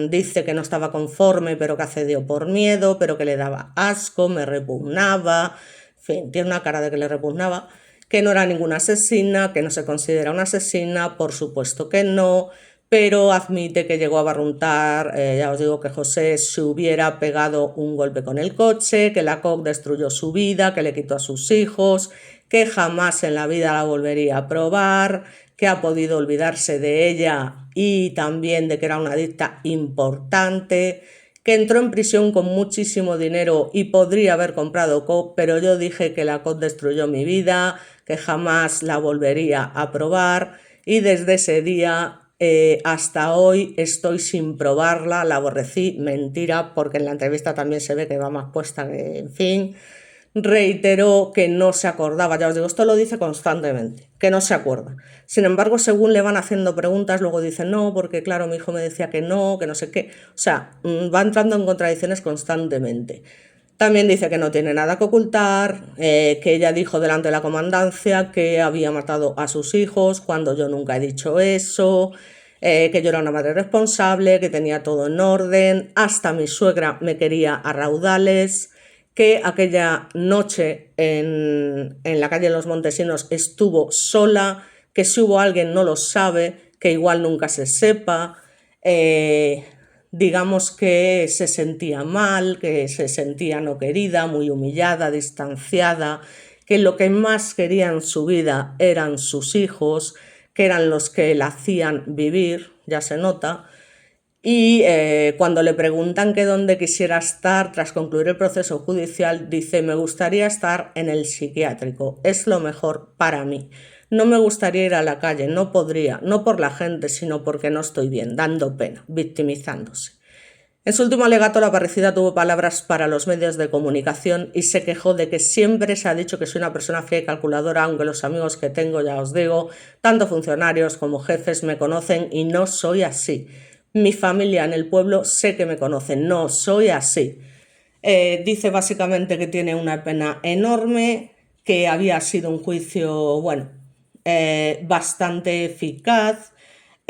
dice que no estaba conforme, pero que accedió por miedo, pero que le daba asco, me repugnaba, en fin, tiene una cara de que le repugnaba, que no era ninguna asesina, que no se considera una asesina, por supuesto que no, pero admite que llegó a barruntar, ya os digo, que José se hubiera pegado un golpe con el coche, que la coca destruyó su vida, que le quitó a sus hijos, que jamás en la vida la volvería a probar, que ha podido olvidarse de ella y también de que era una adicta importante, que entró en prisión con muchísimo dinero y podría haber comprado coke, pero yo dije que la coke destruyó mi vida, que jamás la volvería a probar, y desde ese día hasta hoy estoy sin probarla, la aborrecí, mentira, porque en la entrevista también se ve que va más puesta que, en fin. Reiteró que no se acordaba, ya os digo, esto lo dice constantemente, que no se acuerda. Sin embargo, según le van haciendo preguntas, luego dice no, porque claro, mi hijo me decía que no sé qué. O sea, va entrando en contradicciones constantemente. También dice que no tiene nada que ocultar, que ella dijo delante de la comandancia que había matado a sus hijos, cuando yo nunca he dicho eso, que yo era una madre responsable, que tenía todo en orden, hasta mi suegra me quería a raudales, que aquella noche en la calle de los Montesinos estuvo sola, que si hubo alguien no lo sabe, que igual nunca se sepa, digamos que se sentía mal, que se sentía no querida, muy humillada, distanciada, que lo que más quería en su vida eran sus hijos, que eran los que la hacían vivir, ya se nota. Y cuando le preguntan que dónde quisiera estar tras concluir el proceso judicial, dice: me gustaría estar en el psiquiátrico, es lo mejor para mí. no me gustaría ir a la calle, no podría, no por la gente, sino porque no estoy bien, dando pena, victimizándose. En su último alegato, la parricida tuvo palabras para los medios de comunicación y se quejó de que siempre se ha dicho que soy una persona fría y calculadora, aunque los amigos que tengo, ya os digo, tanto funcionarios como jefes me conocen y no soy así. Mi familia en el pueblo sé que me conocen, no soy así. Dice básicamente que tiene una pena enorme, que había sido un juicio, bueno, bastante eficaz,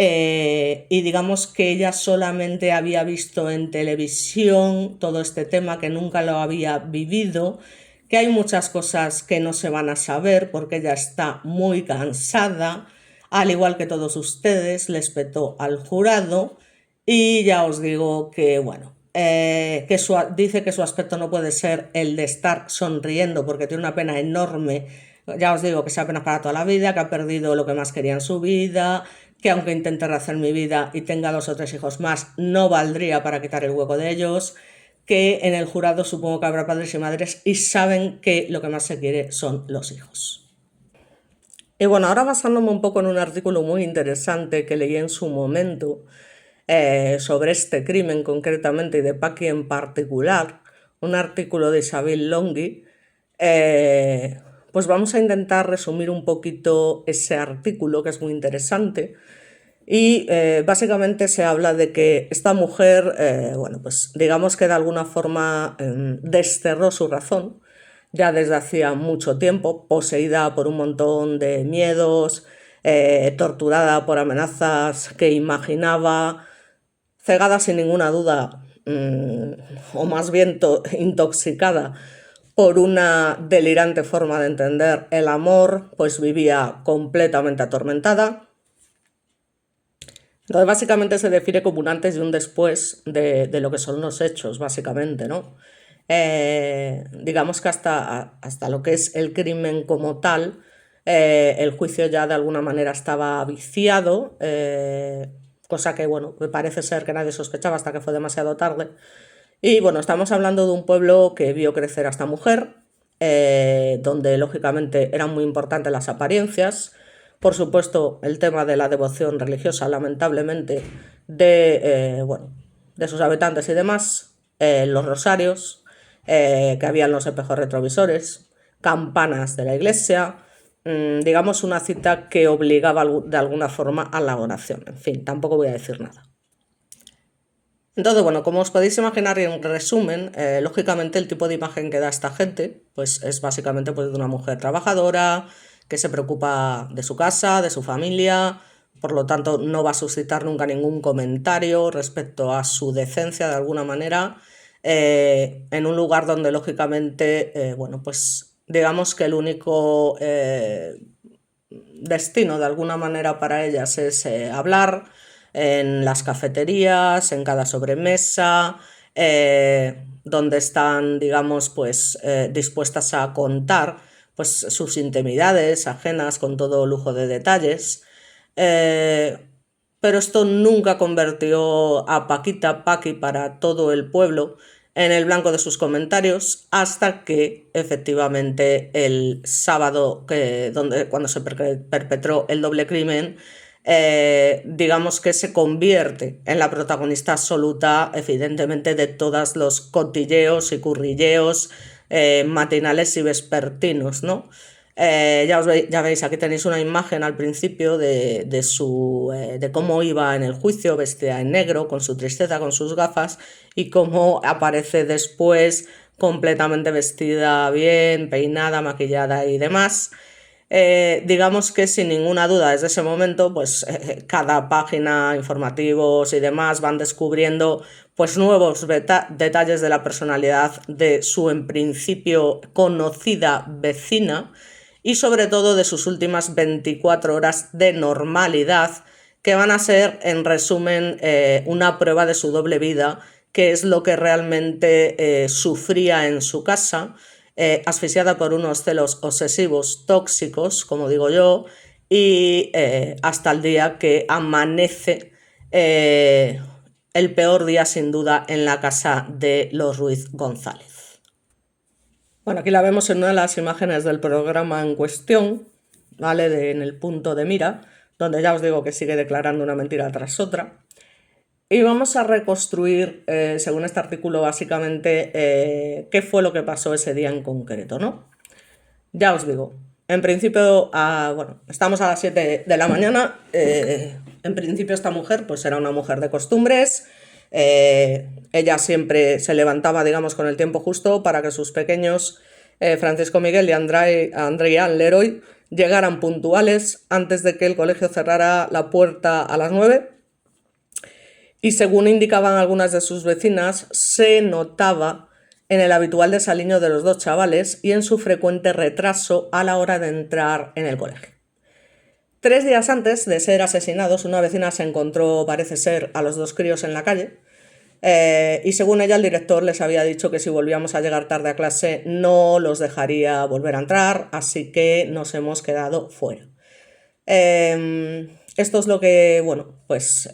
y digamos que ella solamente había visto en televisión todo este tema, que nunca lo había vivido, que hay muchas cosas que no se van a saber porque ella está muy cansada, al igual que todos ustedes, le espetó al jurado y ya os digo que, bueno, dice que su aspecto no puede ser el de estar sonriendo porque tiene una pena enorme. Ya os digo que esa pena para toda la vida, que ha perdido lo que más quería en su vida, que aunque intente rehacer mi vida y tenga 2 o 3 hijos más, no valdría para quitar el hueco de ellos, que en el jurado supongo que habrá padres y madres y saben que lo que más se quiere son los hijos. Y bueno, ahora basándome un poco en un artículo muy interesante que leí en su momento, sobre este crimen concretamente y de Paqui en particular, un artículo de Isabel Longhi, pues vamos a intentar resumir un poquito ese artículo que es muy interesante y básicamente se habla de que esta mujer, bueno, pues digamos que de alguna forma desterró su razón ya desde hacía mucho tiempo, poseída por un montón de miedos, torturada por amenazas que imaginaba, cegada sin ninguna duda, o más bien intoxicada por una delirante forma de entender el amor, pues vivía completamente atormentada. Entonces básicamente se define como un antes y un después de lo que son los hechos, básicamente, ¿no? Digamos que hasta lo que es el crimen como tal, el juicio ya de alguna manera estaba viciado, cosa que, bueno, me parece ser que nadie sospechaba hasta que fue demasiado tarde. Y bueno, estamos hablando de un pueblo que vio crecer a esta mujer, donde lógicamente eran muy importantes las apariencias, por supuesto el tema de la devoción religiosa, lamentablemente, bueno, de sus habitantes y demás, los rosarios, que habían los espejos retrovisores, campanas de la iglesia, digamos una cita que obligaba de alguna forma a la oración. En fin, tampoco voy a decir nada. Entonces, bueno, como os podéis imaginar, y en resumen, lógicamente el tipo de imagen que da esta gente pues es básicamente pues, de una mujer trabajadora que se preocupa de su casa, de su familia, por lo tanto no va a suscitar nunca ningún comentario respecto a su decencia de alguna manera, en un lugar donde lógicamente, bueno, pues digamos que el único destino de alguna manera para ellas es hablar en las cafeterías, en cada sobremesa, donde están, digamos, pues dispuestas a contar pues sus intimidades ajenas con todo lujo de detalles. Pero esto nunca convirtió a Paquita Paqui para todo el pueblo en el blanco de sus comentarios hasta que efectivamente el sábado cuando se perpetró el doble crimen, digamos que se convierte en la protagonista absoluta evidentemente de todos los cotilleos y currilleos matinales y vespertinos, ¿no? Ya veis, aquí tenéis una imagen al principio de cómo iba en el juicio, vestida en negro, con su tristeza, con sus gafas, y cómo aparece después completamente vestida bien, peinada, maquillada y demás. Digamos que sin ninguna duda desde ese momento pues cada página, informativos y demás van descubriendo pues nuevos detalles de la personalidad de su en principio conocida vecina y sobre todo de sus últimas 24 horas de normalidad, que van a ser en resumen una prueba de su doble vida, que es lo que realmente sufría en su casa, asfixiada por unos celos obsesivos tóxicos, como digo yo, y hasta el día que amanece, el peor día sin duda en la casa de los Ruiz González. Bueno, aquí la vemos en una de las imágenes del programa en cuestión. ¿vale? En el punto de mira, donde ya os digo que sigue declarando una mentira tras otra. Y vamos a reconstruir, según este artículo, básicamente qué fue lo que pasó ese día en concreto, ¿no? Ya os digo, en principio, bueno, estamos a las 7 de la mañana. En principio esta mujer pues era una mujer de costumbres. Ella siempre se levantaba, digamos, con el tiempo justo para que sus pequeños, Francisco Miguel y Andrián Leroy, llegaran puntuales antes de que el colegio cerrara la puerta a las 9. Y según indicaban algunas de sus vecinas, se notaba en el habitual desaliño de los dos chavales y en su frecuente retraso a la hora de entrar en el colegio. 3 días antes de ser asesinados, una vecina se encontró, parece ser, a los dos críos en la calle, y según ella el director les había dicho que si volvíamos a llegar tarde a clase no los dejaría volver a entrar, así que nos hemos quedado fuera. Esto es lo que, bueno, pues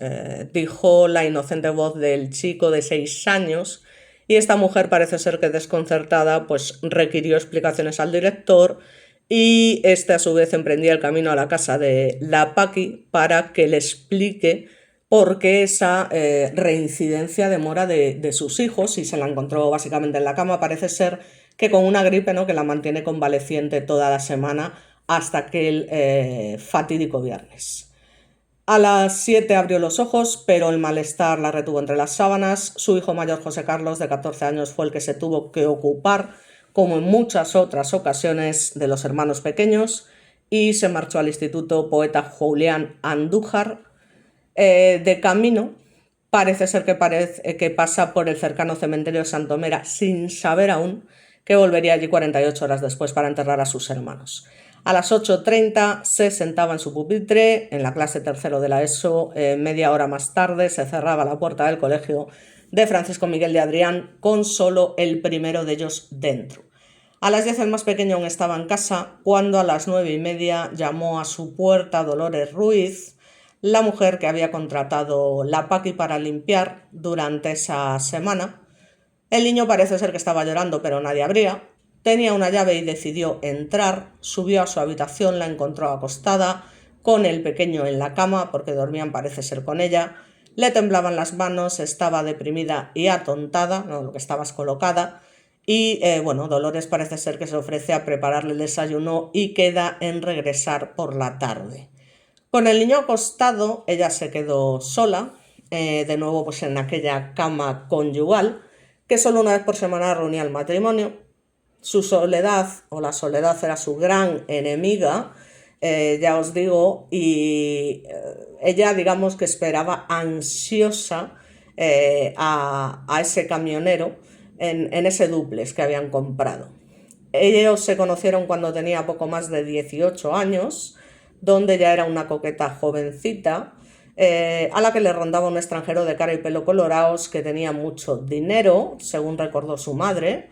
dijo la inocente voz del chico de 6 años, y esta mujer parece ser que desconcertada pues requirió explicaciones al director, y este a su vez emprendía el camino a la casa de la Paqui para que le explique por qué esa reincidencia de mora de sus hijos, y se la encontró básicamente en la cama, parece ser que con una gripe, ¿no?, que la mantiene convaleciente toda la semana hasta aquel fatídico viernes. A las 7 abrió los ojos, pero el malestar la retuvo entre las sábanas. Su hijo mayor, José Carlos, de 14 años, fue el que se tuvo que ocupar, como en muchas otras ocasiones, de los hermanos pequeños, y se marchó al instituto Poeta Julián Andújar. De camino, parece ser que pasa por el cercano cementerio de Santomera sin saber aún que volvería allí 48 horas después para enterrar a sus hermanos. A las 8:30 se sentaba en su pupitre en la clase tercero de la ESO. Media hora más tarde se cerraba la puerta del colegio de Francisco Miguel de Adrián con solo el primero de ellos dentro. A las 10 el más pequeño aún estaba en casa cuando a las 9:30 llamó a su puerta Dolores Ruiz, la mujer que había contratado la Paqui para limpiar durante esa semana. El niño parece ser que estaba llorando, pero nadie abría. Tenía una llave y decidió entrar. Subió a su habitación, la encontró acostada, con el pequeño en la cama, porque dormían parece ser con ella. Le temblaban las manos, estaba deprimida y atontada, no, lo que estaba es colocada. Y bueno, Dolores parece ser que se ofrece a prepararle el desayuno y queda en regresar por la tarde. Con el niño acostado, ella se quedó sola, de nuevo pues en aquella cama conyugal, que solo una vez por semana reunía el matrimonio. Su soledad, o la soledad, era su gran enemiga, ya os digo, y ella, digamos, que esperaba ansiosa a ese camionero en ese dúplex que habían comprado. Ellos se conocieron cuando tenía poco más de 18 años, donde ya era una coqueta jovencita, a la que le rondaba un extranjero de cara y pelo colorados que tenía mucho dinero, según recordó su madre,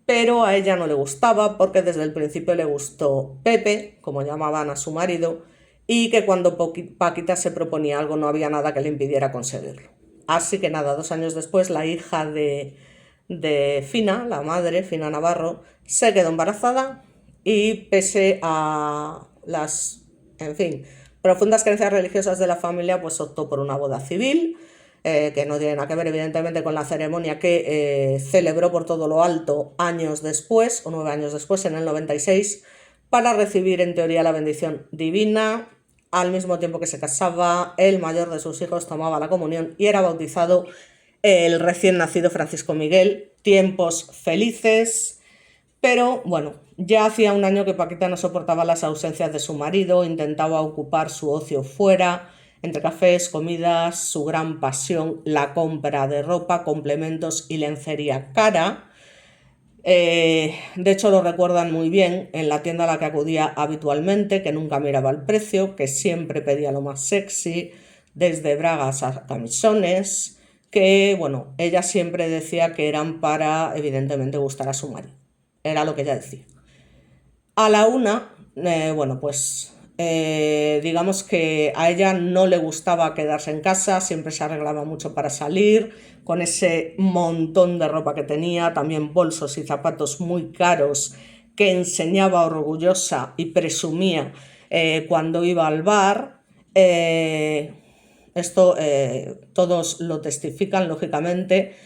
pero a ella no le gustaba porque desde el principio le gustó Pepe, como llamaban a su marido, y que cuando Paquita se proponía algo no había nada que le impidiera conseguirlo. Así que nada, 2 años después la hija de Fina, la madre, Fina Navarro, se quedó embarazada y pese a las, en fin, profundas creencias religiosas de la familia, pues optó por una boda civil, que no tiene nada que ver evidentemente con la ceremonia que celebró por todo lo alto años después, o 9 años después, en el 96, para recibir en teoría la bendición divina. Al mismo tiempo que se casaba, el mayor de sus hijos tomaba la comunión y era bautizado el recién nacido Francisco Miguel. Tiempos felices, pero bueno, ya hacía un año que Paquita no soportaba las ausencias de su marido, intentaba ocupar su ocio fuera, entre cafés, comidas, su gran pasión, la compra de ropa, complementos y lencería cara. De hecho, lo recuerdan muy bien en la tienda a la que acudía habitualmente, que nunca miraba el precio, que siempre pedía lo más sexy, desde bragas a camisones, que, bueno, ella siempre decía que eran para, evidentemente, gustar a su marido. Era lo que ella decía. A la una, bueno, pues digamos que a ella no le gustaba quedarse en casa, siempre se arreglaba mucho para salir, con ese montón de ropa que tenía, también bolsos y zapatos muy caros que enseñaba orgullosa y presumía cuando iba al bar. Esto todos lo testifican, lógicamente.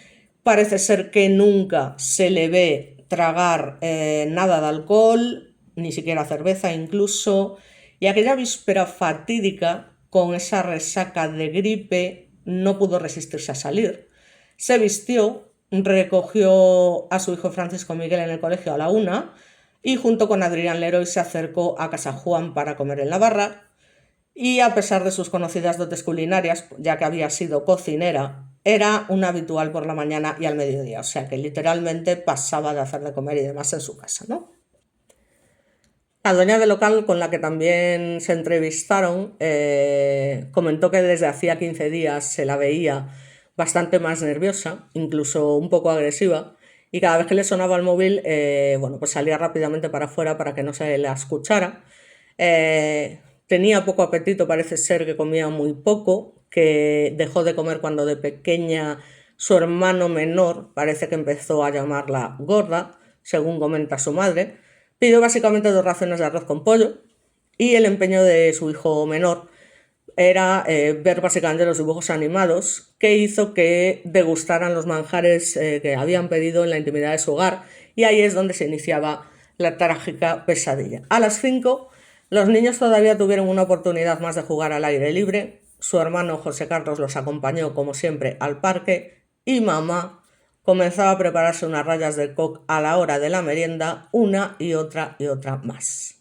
Parece ser que nunca se le ve tragar nada de alcohol, ni siquiera cerveza incluso, y aquella víspera fatídica, con esa resaca de gripe, no pudo resistirse a salir. Se vistió, recogió a su hijo Francisco Miguel en el colegio a la 1 y junto con Adrián Leroy se acercó a Casa Juan para comer en la barra. Y a pesar de sus conocidas dotes culinarias, ya que había sido cocinera, era una habitual por la mañana y al mediodía, o sea que literalmente pasaba de hacer de comer y demás en su casa, ¿no? La dueña del local, con la que también se entrevistaron, comentó que desde hacía 15 días se la veía bastante más nerviosa, incluso un poco agresiva, y cada vez que le sonaba el móvil, bueno, pues salía rápidamente para afuera para que no se la escuchara. Tenía poco apetito, parece ser que comía muy poco, que dejó de comer cuando de pequeña su hermano menor parece que empezó a llamarla gorda, según comenta su madre. Pidió básicamente 2 raciones de arroz con pollo y el empeño de su hijo menor era ver básicamente los dibujos animados, que hizo que degustaran los manjares que habían pedido en la intimidad de su hogar, y ahí es donde se iniciaba la trágica pesadilla. A las 5 los niños todavía tuvieron una oportunidad más de jugar al aire libre. Su hermano José Carlos los acompañó como siempre al parque y mamá comenzaba a prepararse unas rayas de coc a la hora de la merienda, una y otra más.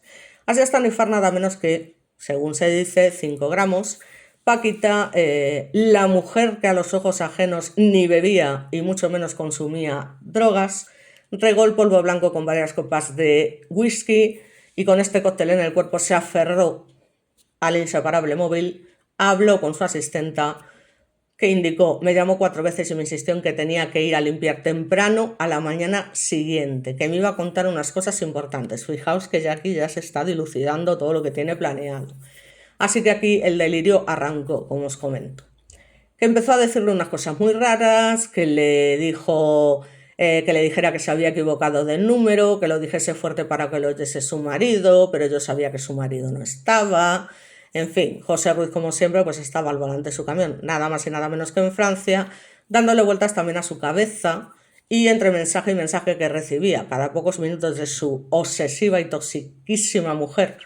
Así hasta nifar nada menos que, según se dice, 5 gramos. Paquita, la mujer que a los ojos ajenos ni bebía y mucho menos consumía drogas, regó el polvo blanco con varias copas de whisky y con este cóctel en el cuerpo se aferró al inseparable móvil, habló con su asistenta, que indicó, me llamó 4 veces y me insistió en que tenía que ir a limpiar temprano a la mañana siguiente, que me iba a contar unas cosas importantes. Fijaos que ya aquí ya se está dilucidando todo lo que tiene planeado. Así que aquí el delirio arrancó, como os comento. Que empezó a decirle unas cosas muy raras, que le dijo que le dijera que se había equivocado del número, que lo dijese fuerte para que lo oyese su marido, pero yo sabía que su marido no estaba. En fin, José Ruiz, como siempre, pues estaba al volante de su camión, nada más y nada menos que en Francia, dándole vueltas también a su cabeza, y entre mensaje y mensaje que recibía cada pocos minutos de su obsesiva y toxiquísima mujer,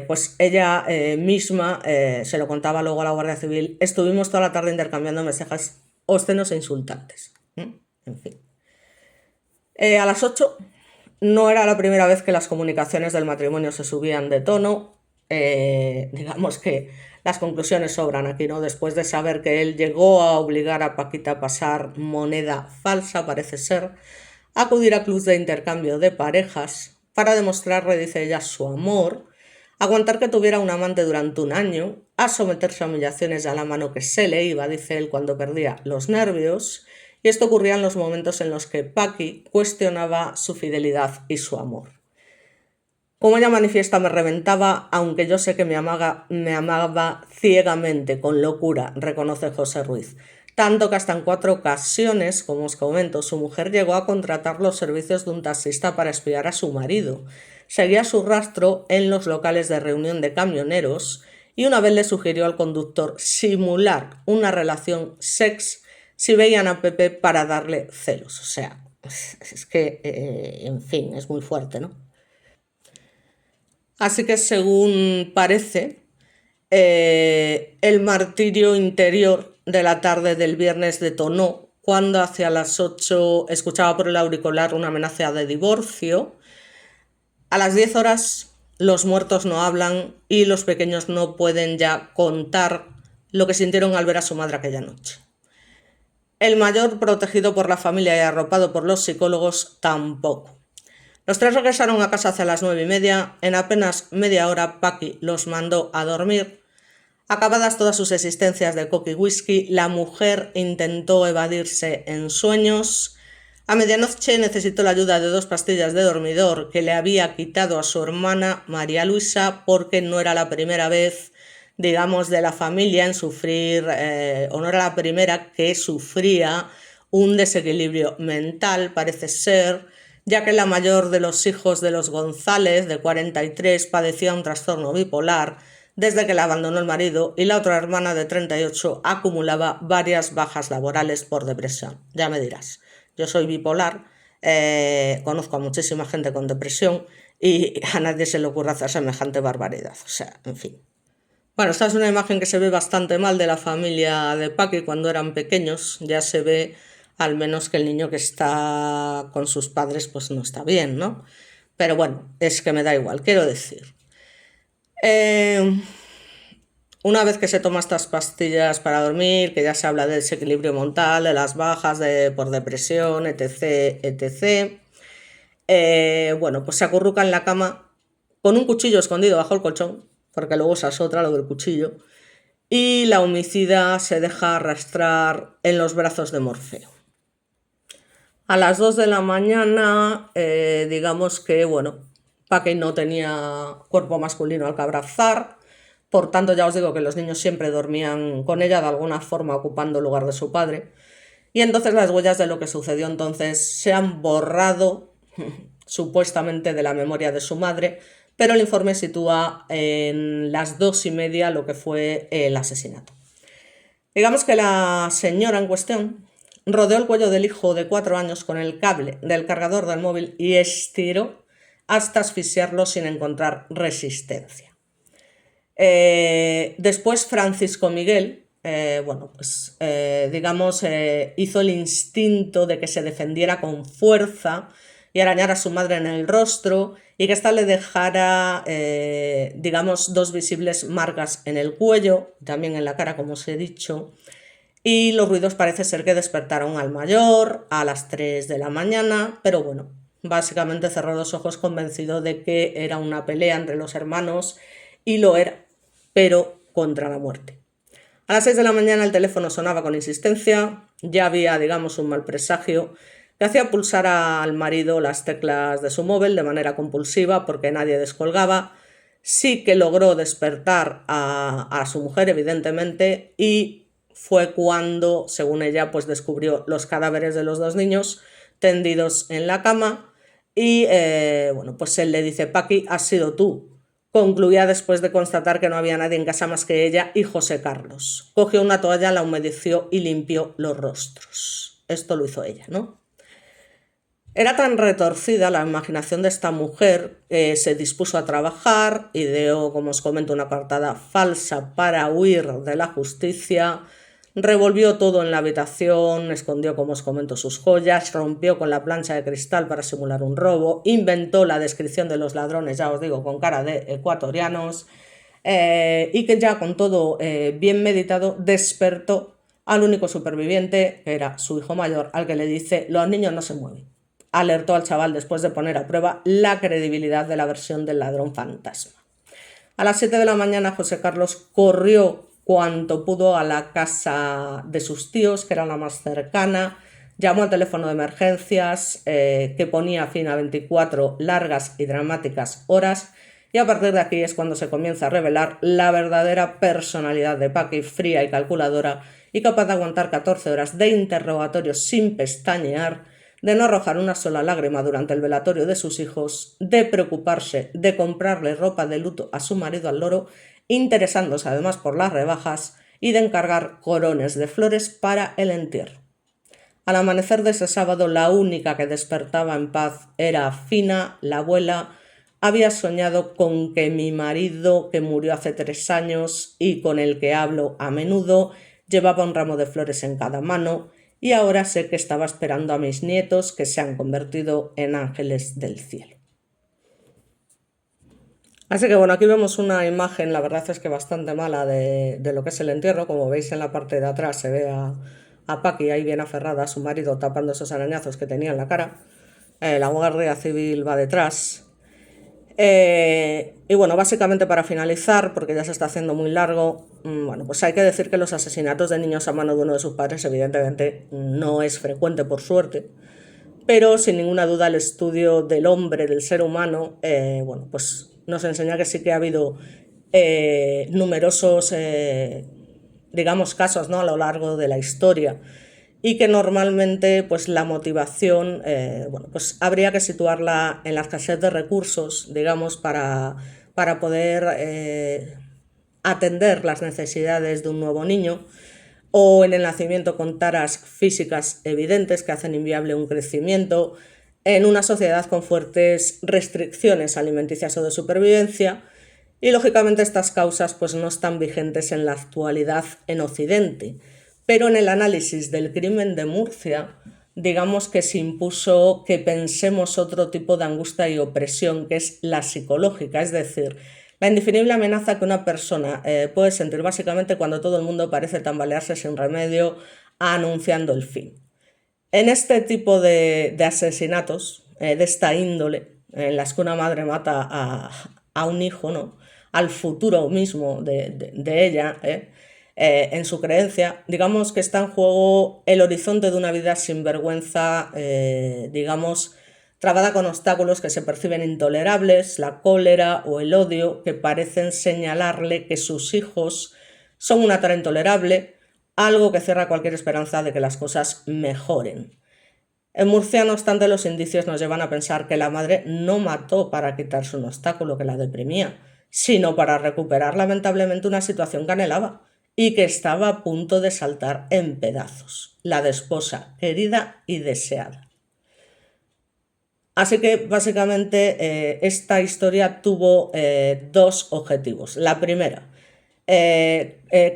pues ella misma se lo contaba luego a la Guardia Civil. Estuvimos toda la tarde intercambiando mensajes obscenos e insultantes. En fin. A las 8 no era la primera vez que las comunicaciones del matrimonio se subían de tono. Digamos que las conclusiones sobran aquí, ¿no? Después de saber que él llegó a obligar a Paquita a pasar moneda falsa, parece ser, a acudir a clubs de intercambio de parejas para demostrarle, dice ella, su amor, aguantar que tuviera un amante durante un año, a someterse a humillaciones a la mano que se le iba, dice él, cuando perdía los nervios, y esto ocurría en los momentos en los que Paqui cuestionaba su fidelidad y su amor. Como ella manifiesta, me reventaba, aunque yo sé que me amaba ciegamente, con locura, reconoce José Ruiz. Tanto que hasta en 4 ocasiones, como os comento, su mujer llegó a contratar los servicios de un taxista para espiar a su marido. Seguía su rastro en los locales de reunión de camioneros y una vez le sugirió al conductor simular una relación sex si veían a Pepe para darle celos. O sea, es que, en fin, es muy fuerte, ¿no? Así que, según parece, el martirio interior de la tarde del viernes detonó cuando hacia las 8 escuchaba por el auricular una amenaza de divorcio. A las 10 horas los muertos no hablan y los pequeños no pueden ya contar lo que sintieron al ver a su madre aquella noche. El mayor, protegido por la familia y arropado por los psicólogos, tampoco. Los 3 regresaron a casa hacia las 9:30. En apenas media hora Paqui los mandó a dormir. Acabadas todas sus existencias de coca y whisky, la mujer intentó evadirse en sueños. A medianoche necesitó la ayuda de 2 pastillas de dormidor que le había quitado a su hermana María Luisa, porque no era la primera vez, digamos, de la familia en sufrir, o no era la primera que sufría un desequilibrio mental, parece ser, ya que la mayor de los hijos de los González, de 43, padecía un trastorno bipolar desde que la abandonó el marido, y la otra hermana, de 38, acumulaba varias bajas laborales por depresión. Ya me dirás, yo soy bipolar, conozco a muchísima gente con depresión y a nadie se le ocurre hacer semejante barbaridad. O sea, en fin. Bueno, esta es una imagen que se ve bastante mal de la familia de Paqui cuando eran pequeños. Ya se ve al menos que el niño que está con sus padres pues no está bien, ¿no? Pero bueno, es que me da igual, quiero decir. Una vez que se toma estas pastillas para dormir, que ya se habla del desequilibrio mental, de las bajas por depresión, etc., etc., bueno, pues se acurruca en la cama con un cuchillo escondido bajo el colchón, porque luego esa es otra, lo del cuchillo, y la homicida se deja arrastrar en los brazos de Morfeo. A las 2 de la mañana, digamos que, bueno, Paqui no tenía cuerpo masculino al que abrazar, por tanto ya os digo que los niños siempre dormían con ella, de alguna forma ocupando el lugar de su padre, y entonces las huellas de lo que sucedió entonces se han borrado supuestamente de la memoria de su madre, pero el informe sitúa en las 2:30 lo que fue el asesinato. Digamos que la señora en cuestión rodeó el cuello del hijo de 4 años con el cable del cargador del móvil y estiró hasta asfixiarlo sin encontrar resistencia. Después Francisco Miguel, digamos, hizo el instinto de que se defendiera con fuerza y arañara a su madre en el rostro, y que ésta le dejara, digamos, 2 visibles marcas en el cuello, también en la cara, como os he dicho, y los ruidos parece ser que despertaron al mayor a las 3 de la mañana, pero bueno, básicamente cerró los ojos convencido de que era una pelea entre los hermanos, y lo era, pero contra la muerte. A las 6 de la mañana el teléfono sonaba con insistencia, ya había, digamos, un mal presagio que hacía pulsar al marido las teclas de su móvil de manera compulsiva porque nadie descolgaba. Sí que logró despertar a su mujer, evidentemente, y fue cuando, según ella, pues descubrió los cadáveres de los 2 niños tendidos en la cama, y bueno, pues él le dice: Paqui, has sido tú. Concluía después de constatar que no había nadie en casa más que ella y José Carlos. Cogió una toalla, la humedeció y limpió los rostros. Esto lo hizo ella, ¿no? Era tan retorcida la imaginación de esta mujer que se dispuso a trabajar, ideó, como os comento, una coartada falsa para huir de la justicia, revolvió todo en la habitación, escondió, como os comento, sus joyas, rompió con la plancha de cristal para simular un robo, inventó la descripción de los ladrones, ya os digo, con cara de ecuatorianos, y que ya con todo bien meditado despertó al único superviviente, que era su hijo mayor, al que le dice: los niños no se mueven. Alertó al chaval después de poner a prueba la credibilidad de la versión del ladrón fantasma. A las 7 de la mañana José Carlos corrió cuanto pudo a la casa de sus tíos, que era la más cercana, llamó al teléfono de emergencias, que ponía fin a 24 largas y dramáticas horas, y a partir de aquí es cuando se comienza a revelar la verdadera personalidad de Paqui, fría y calculadora, y capaz de aguantar 14 horas de interrogatorios sin pestañear, de no arrojar una sola lágrima durante el velatorio de sus hijos, de preocuparse de comprarle ropa de luto a su marido al loro, interesándose además por las rebajas, y de encargar corones de flores para el entierro. Al amanecer de ese sábado, la única que despertaba en paz era Fina, la abuela. Había soñado con que mi marido, que murió hace 3 años y con el que hablo a menudo, llevaba un ramo de flores en cada mano, y ahora sé que estaba esperando a mis nietos, que se han convertido en ángeles del cielo. Así que bueno, aquí vemos una imagen, la verdad es que bastante mala, de lo que es el entierro. Como veis, en la parte de atrás se ve a Paqui ahí bien aferrada a su marido, tapando esos arañazos que tenía en la cara. La Guardia Civil va detrás. Y bueno, básicamente, para finalizar, porque ya se está haciendo muy largo, bueno, pues hay que decir que los asesinatos de niños a mano de uno de sus padres evidentemente no es frecuente, por suerte, pero sin ninguna duda el estudio del hombre, del ser humano, bueno, pues nos enseña que sí que ha habido numerosos, digamos, casos, ¿no?, a lo largo de la historia, y que normalmente pues la motivación bueno, pues habría que situarla en la escasez de recursos, digamos, para poder atender las necesidades de un nuevo niño, o en el nacimiento con taras físicas evidentes que hacen inviable un crecimiento, en una sociedad con fuertes restricciones alimenticias o de supervivencia, y lógicamente estas causas pues no están vigentes en la actualidad en Occidente, pero en el análisis del crimen de Murcia, digamos que se impuso que pensemos otro tipo de angustia y opresión, que es la psicológica, es decir, la indefinible amenaza que una persona puede sentir básicamente cuando todo el mundo parece tambalearse sin remedio, anunciando el fin. En este tipo de asesinatos, de esta índole, en las que una madre mata a un hijo, ¿no? Al futuro mismo de ella, en su creencia, digamos que está en juego el horizonte de una vida sin vergüenza, digamos, trabada con obstáculos que se perciben intolerables, la cólera o el odio, que parecen señalarle que sus hijos son una tara intolerable, algo que cierra cualquier esperanza de que las cosas mejoren. En Murcia, no obstante, los indicios nos llevan a pensar que la madre no mató para quitarse un obstáculo que la deprimía, sino para recuperar lamentablemente una situación que anhelaba y que estaba a punto de saltar en pedazos, la de esposa querida y deseada. Así que básicamente esta historia tuvo dos objetivos. La primera,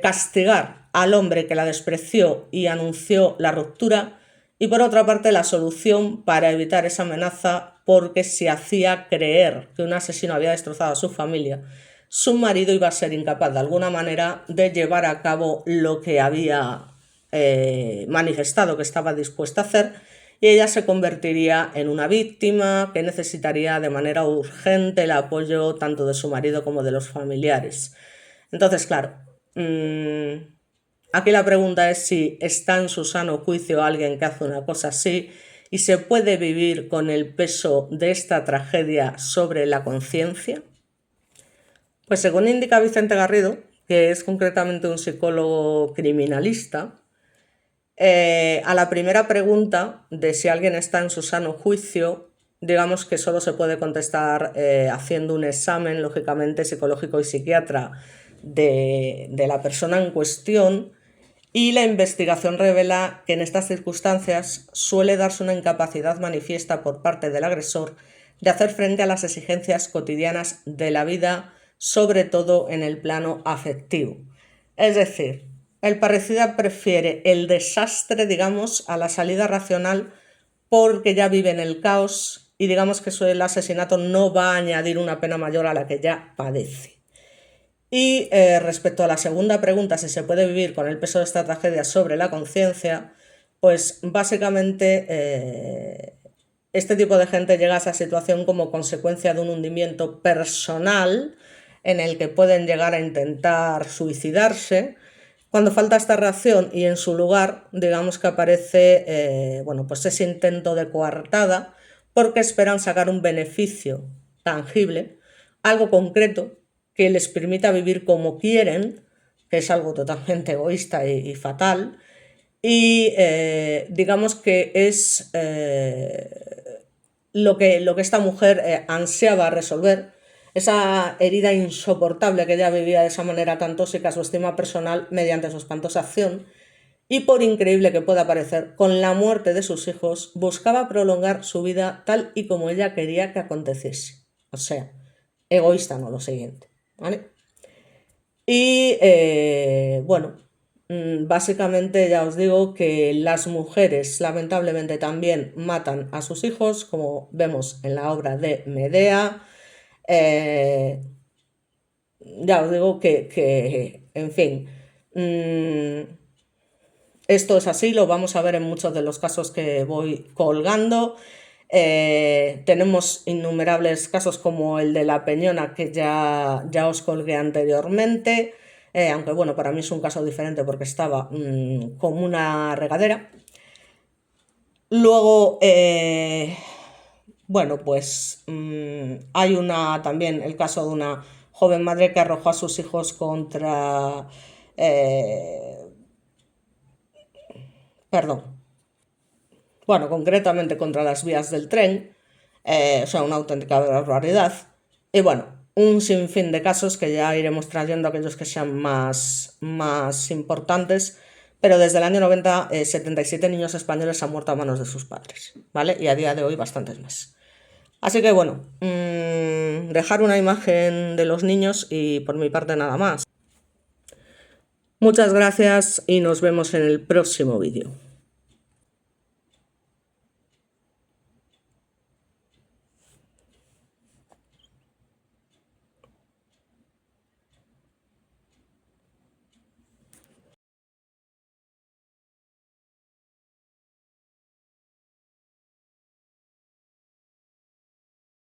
castigar al hombre que la despreció y anunció la ruptura, y por otra parte la solución para evitar esa amenaza, porque si hacía creer que un asesino había destrozado a su familia, su marido iba a ser incapaz de alguna manera de llevar a cabo lo que había manifestado que estaba dispuesta a hacer, y ella se convertiría en una víctima que necesitaría de manera urgente el apoyo tanto de su marido como de los familiares. Entonces, claro, aquí la pregunta es si está en su sano juicio alguien que hace una cosa así, y se puede vivir con el peso de esta tragedia sobre la conciencia. Pues según indica Vicente Garrido, que es concretamente un psicólogo criminalista, a la primera pregunta de si alguien está en su sano juicio, digamos que solo se puede contestar haciendo un examen, lógicamente, psicológico y psiquiatra de la persona en cuestión, y la investigación revela que en estas circunstancias suele darse una incapacidad manifiesta por parte del agresor de hacer frente a las exigencias cotidianas de la vida, sobre todo en el plano afectivo. Es decir, el parricida prefiere el desastre, digamos, a la salida racional, porque ya vive en el caos y digamos que el asesinato no va a añadir una pena mayor a la que ya padece. Y respecto a la segunda pregunta, si se puede vivir con el peso de esta tragedia sobre la conciencia, pues básicamente este tipo de gente llega a esa situación como consecuencia de un hundimiento personal en el que pueden llegar a intentar suicidarse. Cuando falta esta reacción y en su lugar, digamos que aparece bueno, pues ese intento de coartada, porque esperan sacar un beneficio tangible, algo concreto, que les permita vivir como quieren, que es algo totalmente egoísta y fatal, y digamos que es lo que esta mujer ansiaba resolver, esa herida insoportable que ella vivía de esa manera tan tóxica, su estima personal, mediante su espantosa acción, y por increíble que pueda parecer, con la muerte de sus hijos, buscaba prolongar su vida tal y como ella quería que aconteciese. O sea, egoísta, no lo siguiente, ¿vale? Y bueno, básicamente ya os digo que las mujeres lamentablemente también matan a sus hijos, como vemos en la obra de Medea. Eh, ya os digo en fin, esto es así, lo vamos a ver en muchos de los casos que voy colgando. Tenemos innumerables casos como el de la Peñona, que ya os colgué anteriormente, aunque bueno, para mí es un caso diferente porque estaba como una regadera. Luego, bueno, pues hay también el caso de una joven madre que arrojó a sus hijos perdón, bueno, concretamente contra las vías del tren, o sea, una auténtica barbaridad. Y bueno, un sinfín de casos que ya iremos trayendo aquellos que sean más importantes, pero desde el año 90, 77 niños españoles han muerto a manos de sus padres, ¿vale? Y a día de hoy bastantes más. Así que bueno, dejar una imagen de los niños y por mi parte nada más. Muchas gracias y nos vemos en el próximo vídeo.